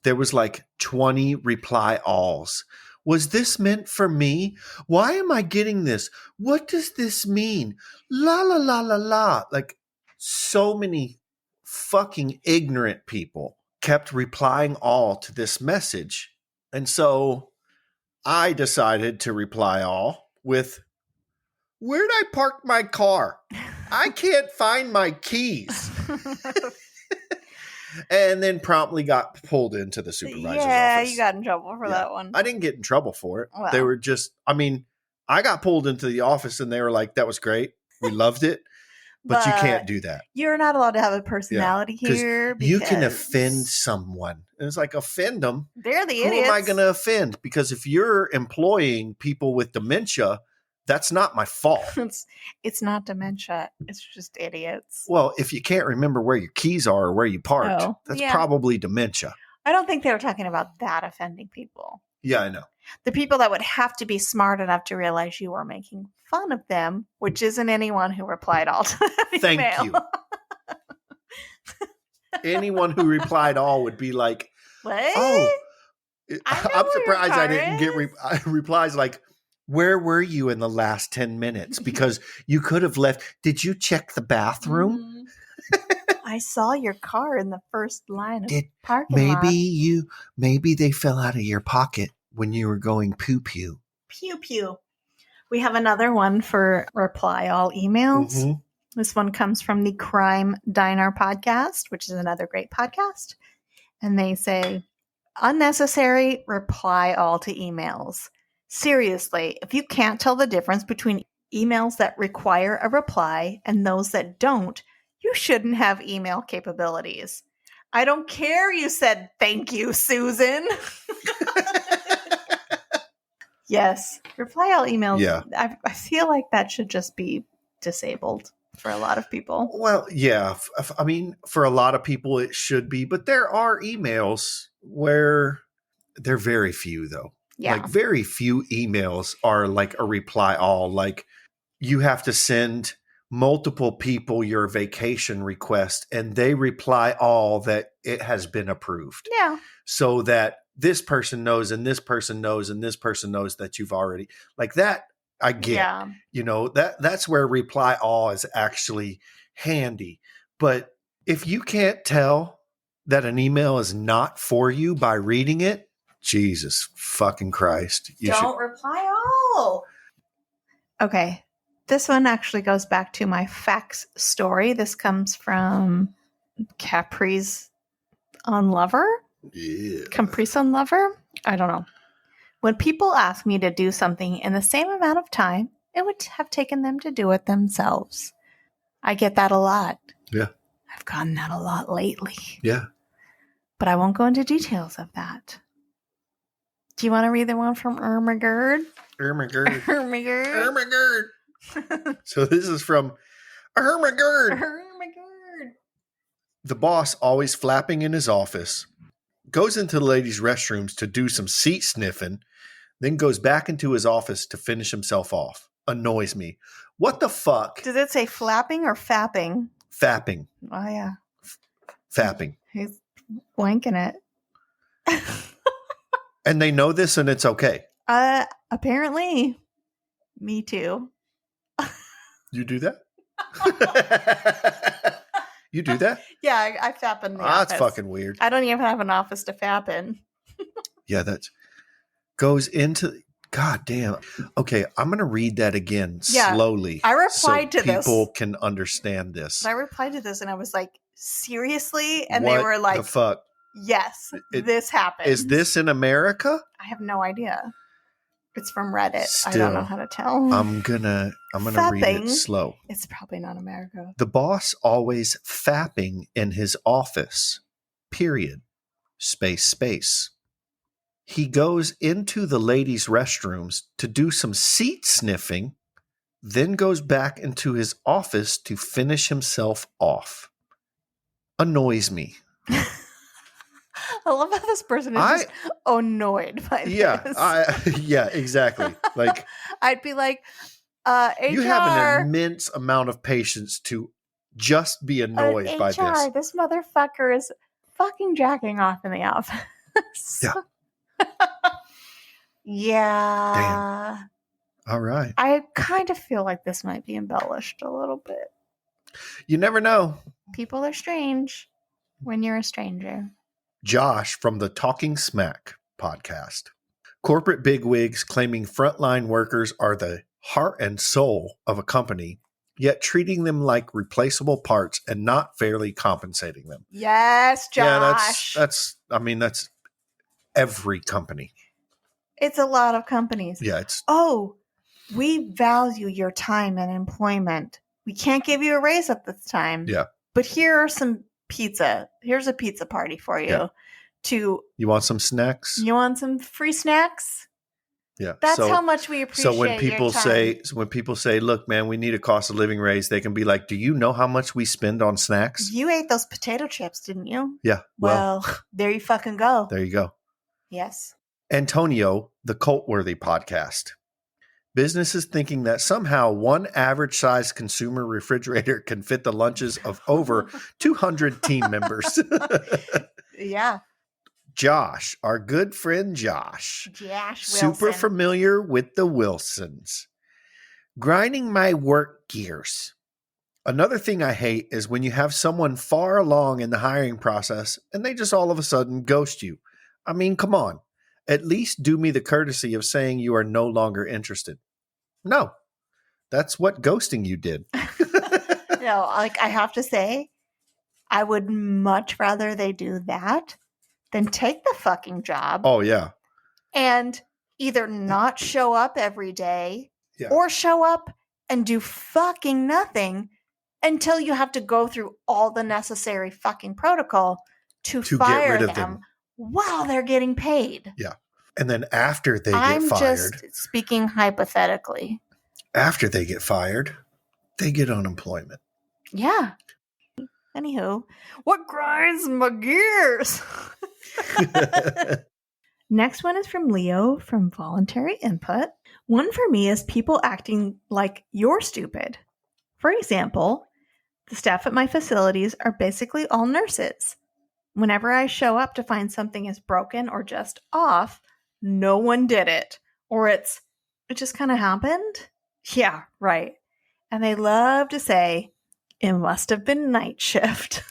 S1: there was like 20 reply alls. Was this meant for me? Why am I getting this? What does this mean? La, la, la, la, la. Like so many fucking ignorant people kept replying all to this message. And so I decided to reply all with, "Where'd I park my car? I can't find my keys." And then promptly got pulled into the supervisor's office.
S2: Yeah, you got in trouble for that one.
S1: I didn't get in trouble for it.
S2: Well.
S1: They were just, I got pulled into the office and they were like, "That was great. We loved it. But you can't do that.
S2: You're not allowed to have a personality here.
S1: You can offend someone. And it's like, offend them.
S2: They're the
S1: Who
S2: idiots.
S1: am I going to offend? Because if you're employing people with dementia, That's not my fault.
S2: It's not dementia. It's just idiots.
S1: Well, if you can't remember where your keys are or where you parked, that's probably dementia.
S2: I don't think they were talking about that offending people.
S1: Yeah, I know.
S2: The people that would have to be smart enough to realize you were making fun of them, which isn't anyone who replied all to that
S1: Thank you. Anyone who replied all would be like,
S2: what?
S1: Oh, I'm surprised I didn't get replies like, where were you in the last 10 minutes? Because you could have left. Did you check the bathroom?
S2: I saw your car in the first line of parking lot.
S1: Maybe they fell out of your pocket when you were going pew-pew.
S2: Pew-pew. We have another one for reply all emails. Mm-hmm. This one comes from the Crime Diner podcast, which is another great podcast. And they say, unnecessary reply all to emails. Seriously, if you can't tell the difference between emails that require a reply and those that don't, you shouldn't have email capabilities. I don't care you said thank you, Susan. Yes, reply all emails.
S1: Yeah.
S2: I feel like that should just be disabled for a lot of people.
S1: Well, yeah. I mean, for a lot of people it should be, but there are emails where they're very few though. Yeah. Like very few emails are like a reply all. Like you have to send multiple people your vacation request and they reply all that it has been approved.
S2: Yeah.
S1: So that this person knows and this person knows and this person knows that you've already like that. I get, that's where reply all is actually handy. But if you can't tell that an email is not for you by reading it, Jesus fucking Christ.
S2: Don't reply all. Okay. This one actually goes back to my fax story. This comes from Capri's on Lover.
S1: Yeah.
S2: Caprice on Lover? I don't know. When people ask me to do something in the same amount of time, it would have taken them to do it themselves. I get that a lot.
S1: Yeah.
S2: I've gotten that a lot lately.
S1: Yeah.
S2: But I won't go into details of that. Do you want to read the one from Ermagerd?
S1: Ermagerd.
S2: Ermagerd.
S1: Ermagerd. So this is from Ermagerd.
S2: Ermagerd.
S1: The boss, always flapping in his office, goes into the ladies' restrooms to do some seat sniffing, then goes back into his office to finish himself off. Annoys me. What the fuck?
S2: Does it say flapping or fapping?
S1: Fapping.
S2: Oh, yeah.
S1: Fapping.
S2: He's wanking it.
S1: And they know this and it's okay.
S2: Apparently. Me too.
S1: You do that? You do that?
S2: Yeah, I fap in the office.
S1: That's fucking weird.
S2: I don't even have an office to fap in.
S1: Yeah, that goes into... God damn. Okay, I'm going to read that again slowly.
S2: I replied to this.
S1: People can understand this.
S2: I replied to this and I was like, seriously? And
S1: what
S2: they were like,
S1: the fuck?
S2: Yes, this happened.
S1: Is this in America?
S2: I have no idea. It's from Reddit.
S1: Still,
S2: I don't know how to tell.
S1: I'm gonna read it slow.
S2: It's probably not America.
S1: The boss always fapping in his office. Period. Space. He goes into the ladies' restrooms to do some seat sniffing, then goes back into his office to finish himself off. Annoys me.
S2: I love how this person is just annoyed by this.
S1: Yeah, exactly. Like
S2: I'd be like, HR.
S1: You have an immense amount of patience to just be annoyed by this.
S2: This motherfucker is fucking jacking off in the office.
S1: Yeah.
S2: Yeah.
S1: Damn. All right.
S2: I kind of feel like this might be embellished a little bit.
S1: You never know.
S2: People are strange when you're a stranger.
S1: Josh from the Talking Smack podcast. Corporate bigwigs claiming frontline workers are the heart and soul of a company, yet treating them like replaceable parts and not fairly compensating them.
S2: Yes, Josh.
S1: Yeah, that's every company.
S2: It's a lot of companies.
S1: Yeah,
S2: we value your time and employment. We can't give you a raise at this time.
S1: Yeah.
S2: But here's a pizza party for you.
S1: Yeah. You want some snacks?
S2: You want some free snacks?
S1: Yeah.
S2: That's how much we appreciate.
S1: So when people say, look, man, we need a cost of living raise, they can be like, do you know how much we spend on snacks?
S2: You ate those potato chips, didn't you?
S1: Yeah.
S2: Well, there you fucking go.
S1: There you go.
S2: Yes.
S1: Antonio, the Cult-Worthy podcast. Businesses thinking that somehow one average-sized consumer refrigerator can fit the lunches of over 200 team members.
S2: Yeah.
S1: Josh, our good friend Josh.
S2: Josh Wilson.
S1: Super familiar with the Wilsons. Grinding my work gears. Another thing I hate is when you have someone far along in the hiring process and they just all of a sudden ghost you. I mean, come on. At least do me the courtesy of saying you are no longer interested. No, that's what ghosting you did.
S2: No, like I have to say, I would much rather they do that than take the fucking job.
S1: Oh, yeah.
S2: And either not show up every day
S1: Yeah.
S2: or show up and do fucking nothing until you have to go through all the necessary fucking protocol to fire
S1: get rid of
S2: them while they're getting paid.
S1: Yeah. And then after they get
S2: I'm
S1: fired.
S2: just speaking hypothetically.
S1: After they get fired, they get unemployment.
S2: Yeah. Anywho, what grinds my gears? Next one is from Leo from Voluntary Input. One for me is people acting like you're stupid. For example, the staff at my facilities are basically all nurses. Whenever I show up to find something is broken or just off, no one did it. Or it just kind of happened. Yeah, right. And they love to say, it must have been night shift.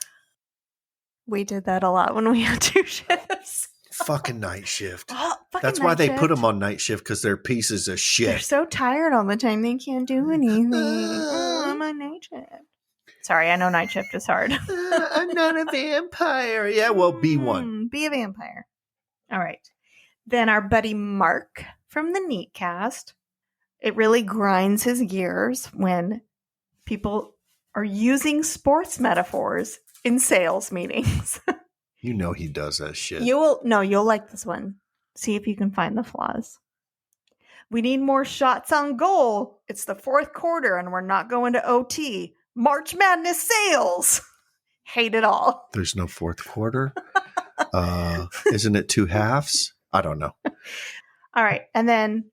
S2: We did that a lot when we had 2 shifts.
S1: Fucking night shift.
S2: Oh,
S1: That's why they put them on night shift, because they're pieces of shit.
S2: They're so tired all the time they can't do anything. I'm on night shift. Sorry, I know night shift is hard.
S1: I'm not a vampire. Yeah, well, be one.
S2: Be a vampire. All right. Then our buddy Mark from the Neatcast. It really grinds his gears when people are using sports metaphors in sales meetings.
S1: You know he does that shit.
S2: You'll like this one. See if you can find the flaws. We need more shots on goal. It's the 4th quarter and we're not going to OT. March Madness sales. Hate it all.
S1: There's no 4th quarter. Isn't it 2 halves? I don't know.
S2: All right. And then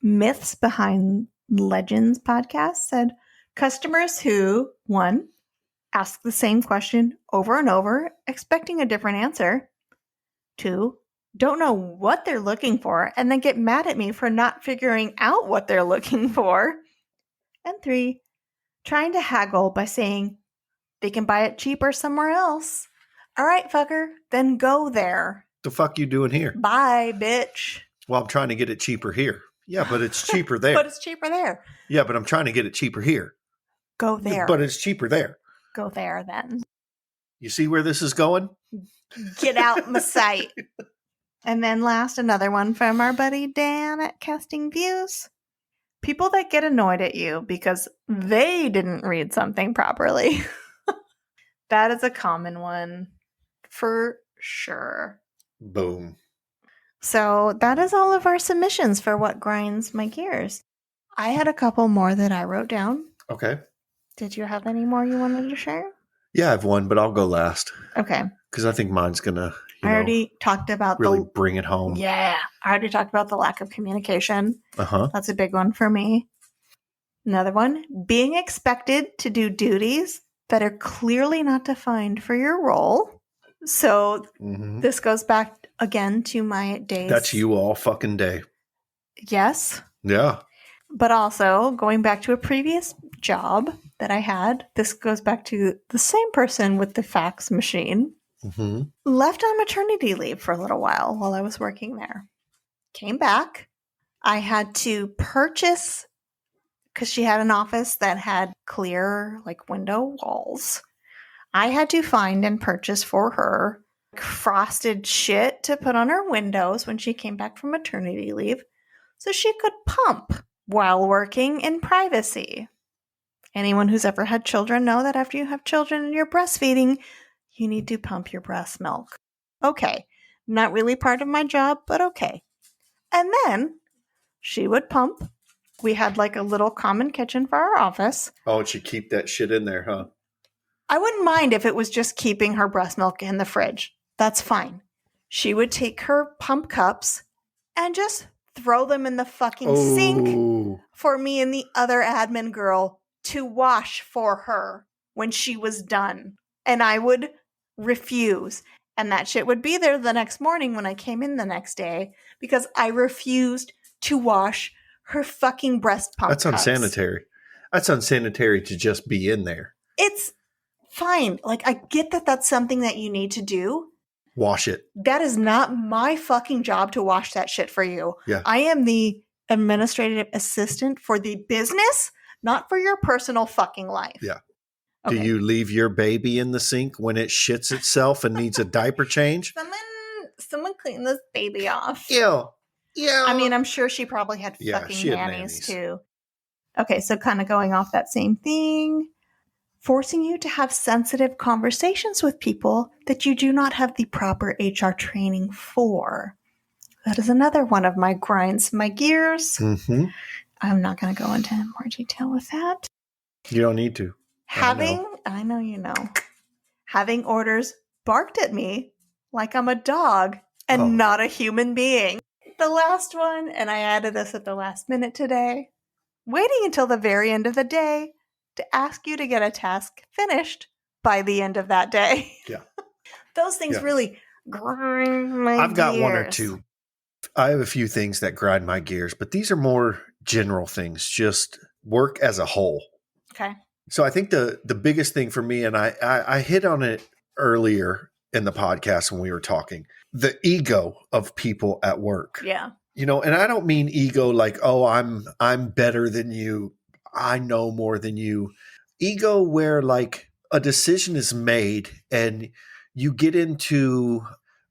S2: Myths Behind Legends podcast said customers who, 1, ask the same question over and over, expecting a different answer. 2, don't know what they're looking for and then get mad at me for not figuring out what they're looking for. And 3, trying to haggle by saying they can buy it cheaper somewhere else. All right, fucker, then go there.
S1: The fuck you doing here?
S2: Bye, bitch.
S1: Well, I'm trying to get it cheaper here. Yeah, but it's cheaper there.
S2: But it's cheaper there.
S1: Yeah, but I'm trying to get it cheaper here.
S2: Go there.
S1: But it's cheaper there.
S2: Go there then.
S1: You see where this is going?
S2: Get out my sight. And then last, another one from our buddy Dan at Casting Views. People that get annoyed at you because they didn't read something properly. That is a common one for sure.
S1: Boom.
S2: So that is all of our submissions for what grinds my gears. I had a couple more that I wrote down.
S1: Okay.
S2: Did you have any more you wanted to share?
S1: Yeah, I have one, but I'll go last.
S2: Okay.
S1: Because I think mine's going to
S2: I already talked about
S1: really bring it home.
S2: Yeah. I already talked about the lack of communication.
S1: Uh-huh.
S2: That's a big one for me. Another one, being expected to do duties that are clearly not defined for your role. So this goes back again to my days.
S1: That's you all fucking day.
S2: Yes.
S1: Yeah.
S2: But also going back to a previous job that I had, this goes back to the same person with the fax machine. Left on maternity leave for a little while I was working there. Came back. I had to purchase, because she had an office that had clear window walls. I had to find and purchase for her frosted shit to put on her windows when she came back from maternity leave so she could pump while working in privacy. Anyone who's ever had children know that after you have children and you're breastfeeding, you need to pump your breast milk. Okay. Not really part of my job, but okay. And then She would pump. We had like a little common kitchen for our office.
S1: Oh, and she'd keep that shit in there, huh?
S2: I wouldn't mind if it was just keeping her breast milk in the fridge. That's fine. She would take her pump cups and just throw them in the fucking sink for me and the other admin girl to wash for her when she was done. And I would refuse. And that shit would be there the next morning when I came in the next day because I refused to wash her fucking breast pump
S1: That's unsanitary. That's unsanitary to just be in there.
S2: It's fine. Like, I get that that's something that you need to do.
S1: Wash it.
S2: That is not my fucking job to wash that shit for you.
S1: Yeah.
S2: I am the administrative assistant for the business, not for your personal fucking life.
S1: Yeah.
S2: Okay.
S1: Do you leave your baby in the sink when it shits itself and needs a diaper change?
S2: Someone clean this baby off.
S1: Ew. Yeah.
S2: I mean, I'm sure she probably had fucking nannies too. Okay, so kind of going off that same thing. Forcing you to have sensitive conversations with people that you do not have the proper HR training for. That is another one of my grinds, my gears.
S1: Mm-hmm.
S2: I'm not going to go into more detail with that.
S1: You don't need to.
S2: I know you know. Having orders barked at me like I'm a dog and not a human being. The last one, and I added this at the last minute today, waiting until the very end of the day to ask you to get a task finished by the end of that day.
S1: Yeah.
S2: Those things really grind my gears.
S1: I've got one or two. I have a few things that grind my gears, but these are more general things, just work as a whole.
S2: Okay.
S1: So I think the biggest thing for me, and I hit on it earlier in the podcast when we were talking, the ego of people at work.
S2: Yeah.
S1: You know, and I don't mean ego like, oh, I'm better than you. I know more than you. Ego where like a decision is made and you get into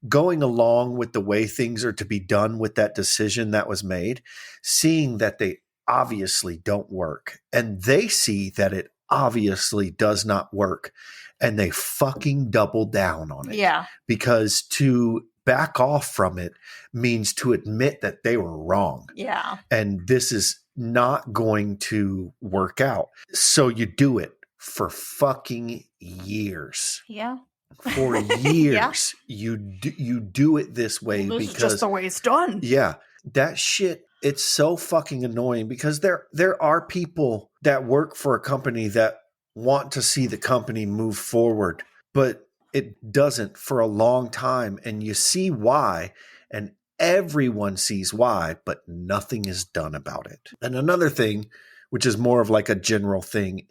S1: going along with the way things are to be done with that decision that was made, seeing that they obviously don't work and they see that it obviously does not work and they fucking double down on it.
S2: Yeah.
S1: Because to back off from it means to admit that they were wrong.
S2: Yeah.
S1: And this is not going to work out. So you do it for fucking years.
S2: Yeah.
S1: For years. You do it this way
S2: This
S1: because
S2: is just the way it's done.
S1: Yeah. That shit, it's so fucking annoying because there are people that work for a company that want to see the company move forward, but it doesn't for a long time. And you see why, and everyone sees why, but nothing is done about it. And another thing, which is more of like a general thing,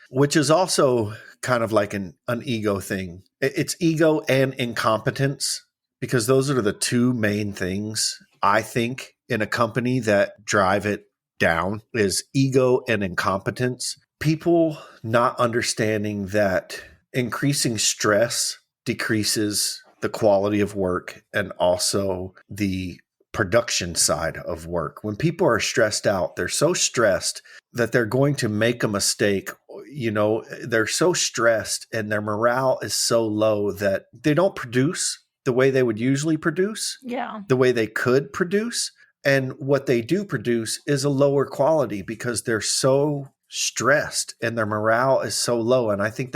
S1: which is also kind of like an ego thing. It's ego and incompetence, because those are the two main things I think in a company that drive it down, is ego and incompetence. People not understanding that increasing stress decreases the quality of work and also the production side of work. When people are stressed out, they're so stressed that they're going to make a mistake. You know, they're so stressed and their morale is so low that they don't produce the way they would usually produce.
S2: Yeah. The
S1: way they could produce. And what they do produce is a lower quality because they're so stressed and their morale is so low. And I think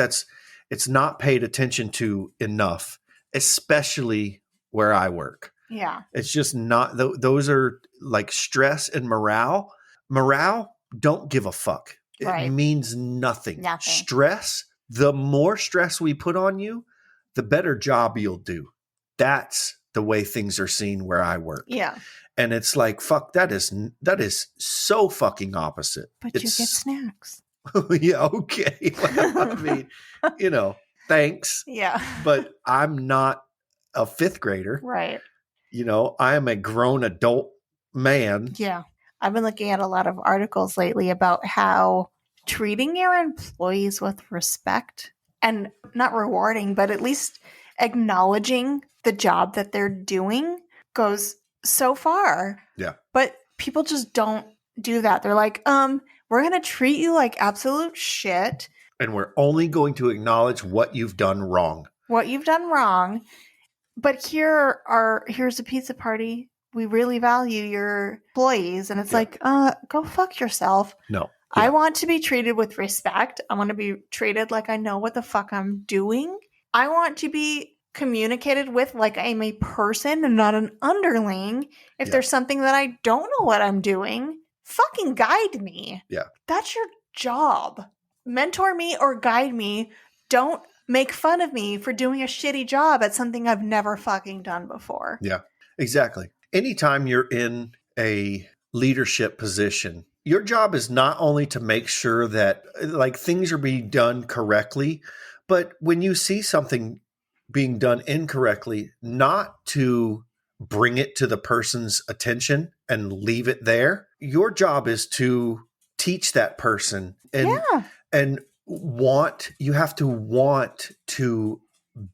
S1: it's not paid attention to enough, especially where I work.
S2: Yeah.
S1: It's just not, those are like stress and morale. Morale, don't give a fuck. It means nothing. Stress, the more stress we put on you, the better job you'll do. That's the way things are seen where I work.
S2: Yeah.
S1: And it's like, fuck, that is so fucking opposite.
S2: But you get snacks.
S1: Yeah, okay. Well, I mean, you know, thanks.
S2: Yeah.
S1: But I'm not a fifth grader.
S2: Right.
S1: You know, I am a grown adult man.
S2: Yeah. I've been looking at a lot of articles lately about how treating your employees with respect and not rewarding, but at least acknowledging the job that they're doing goes so far.
S1: Yeah.
S2: But people just don't do that. They're like, we're going to treat you like absolute shit.
S1: And we're only going to acknowledge what you've done wrong.
S2: What you've done wrong. But here's a pizza party we really value your employees. And it's like, go fuck yourself.
S1: No.
S2: I want to be treated with respect. I want to be treated like I know what the fuck I'm doing. I want to be communicated with like I'm a person and not an underling. If there's something that I don't know what I'm doing, fucking guide me.
S1: Yeah.
S2: That's your job. Mentor me or guide me. Don't make fun of me for doing a shitty job at something I've never fucking done before.
S1: Yeah, exactly. Anytime you're in a leadership position, your job is not only to make sure that like things are being done correctly, but when you see something being done incorrectly, not to bring it to the person's attention and leave it there. Your job is to teach that person and you have to want to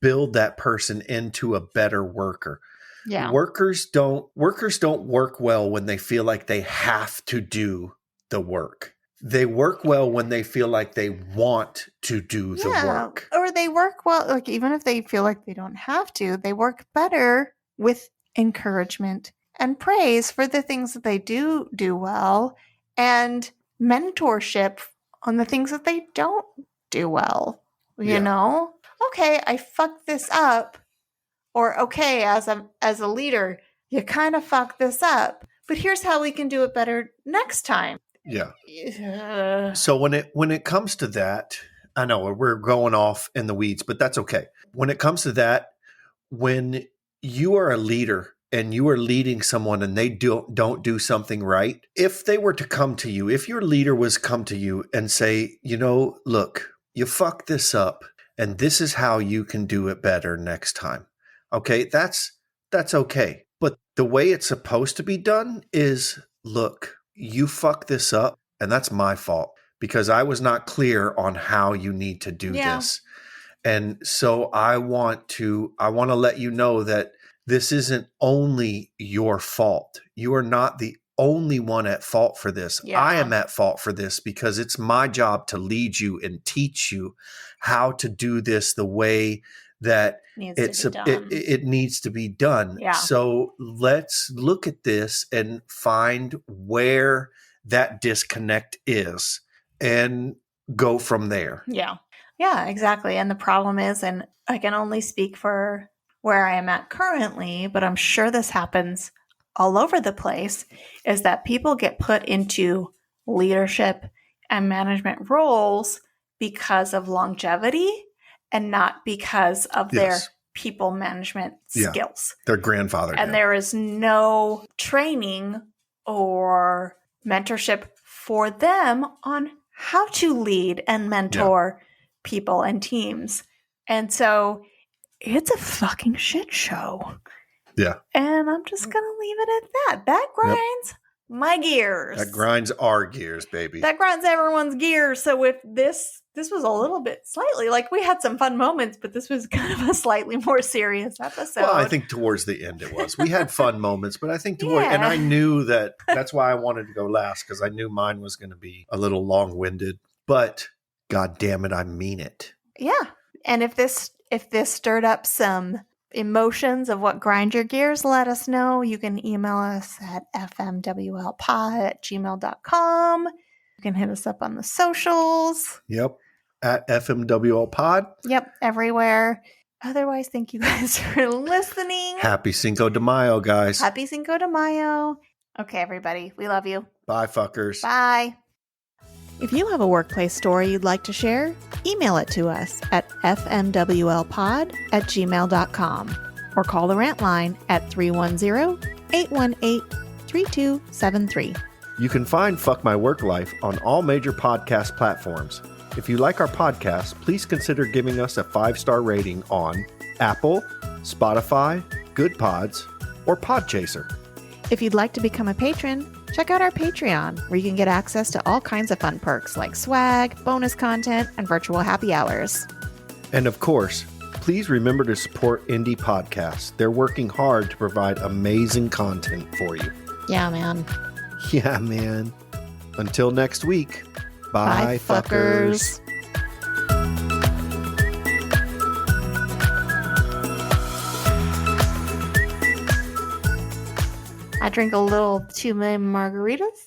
S1: build that person into a better worker.
S2: Yeah.
S1: Workers don't work well when they feel like they have to do the work. They work well when they feel like they want to do the work.
S2: Or they work well, like even if they feel like they don't have to, they work better with encouragement and praise for the things that they do well and mentorship on the things that they don't do well. You know? Okay, I fucked this up. Or okay, as a leader, you kind of fucked this up. But here's how we can do it better next time.
S1: Yeah. So when it comes to that, I know we're going off in the weeds, but that's okay. When it comes to that, when you are a leader and you are leading someone and they don't do something right, if they were to come to you, if your leader was come to you and say, look, you fucked this up and this is how you can do it better next time. Okay, that's okay. But the way it's supposed to be done is, look, you fucked this up, and that's my fault because I was not clear on how you need to do this. And so I want to let you know that this isn't only your fault. You are not the only one at fault for this. Yeah. I am at fault for this because it's my job to lead you and teach you how to do this the way that it needs to be done. Yeah. So let's look at this and find where that disconnect is and go from there.
S2: Yeah. Yeah, exactly. And the problem is, and I can only speak for where I am at currently, but I'm sure this happens all over the place, is that people get put into leadership and management roles because of longevity and not because of their people management skills.
S1: Their grandfather.
S2: And there is no training or mentorship for them on how to lead and mentor people and teams. And so it's a fucking shit show.
S1: Yeah.
S2: And I'm just going to leave it at that. That grinds my gears.
S1: That grinds our gears, baby.
S2: That grinds everyone's gears. So if this was a little bit slightly, like we had some fun moments, but this was kind of a slightly more serious episode.
S1: Well, I think towards the end it was. We had fun moments, but I think and I knew that's why I wanted to go last, because I knew mine was going to be a little long-winded, but God damn it, I mean it.
S2: Yeah. And if this stirred up some emotions of what grind your gears, let us know. You can email us at fmwlpod@gmail.com. You can hit us up on the socials.
S1: Yep. At FMWLpod.
S2: Yep. Everywhere. Otherwise, thank you guys for listening.
S1: Happy Cinco de Mayo, guys.
S2: Happy Cinco de Mayo. Okay, everybody. We love you.
S1: Bye, fuckers.
S2: Bye. If you have a workplace story you'd like to share, email it to us at fmwlpod@gmail.com or call the rant line at 310-818-3273.
S1: You can find Fuck My Work Life on all major podcast platforms. If you like our podcast, please consider giving us a 5-star rating on Apple, Spotify, Good Pods, or Podchaser.
S2: If you'd like to become a patron, check out our Patreon, where you can get access to all kinds of fun perks like swag, bonus content, and virtual happy hours.
S1: And of course, please remember to support indie podcasts. They're working hard to provide amazing content for you.
S2: Yeah, man.
S1: Yeah, man. Until next week, bye fuckers.
S2: I drink a little too many margaritas.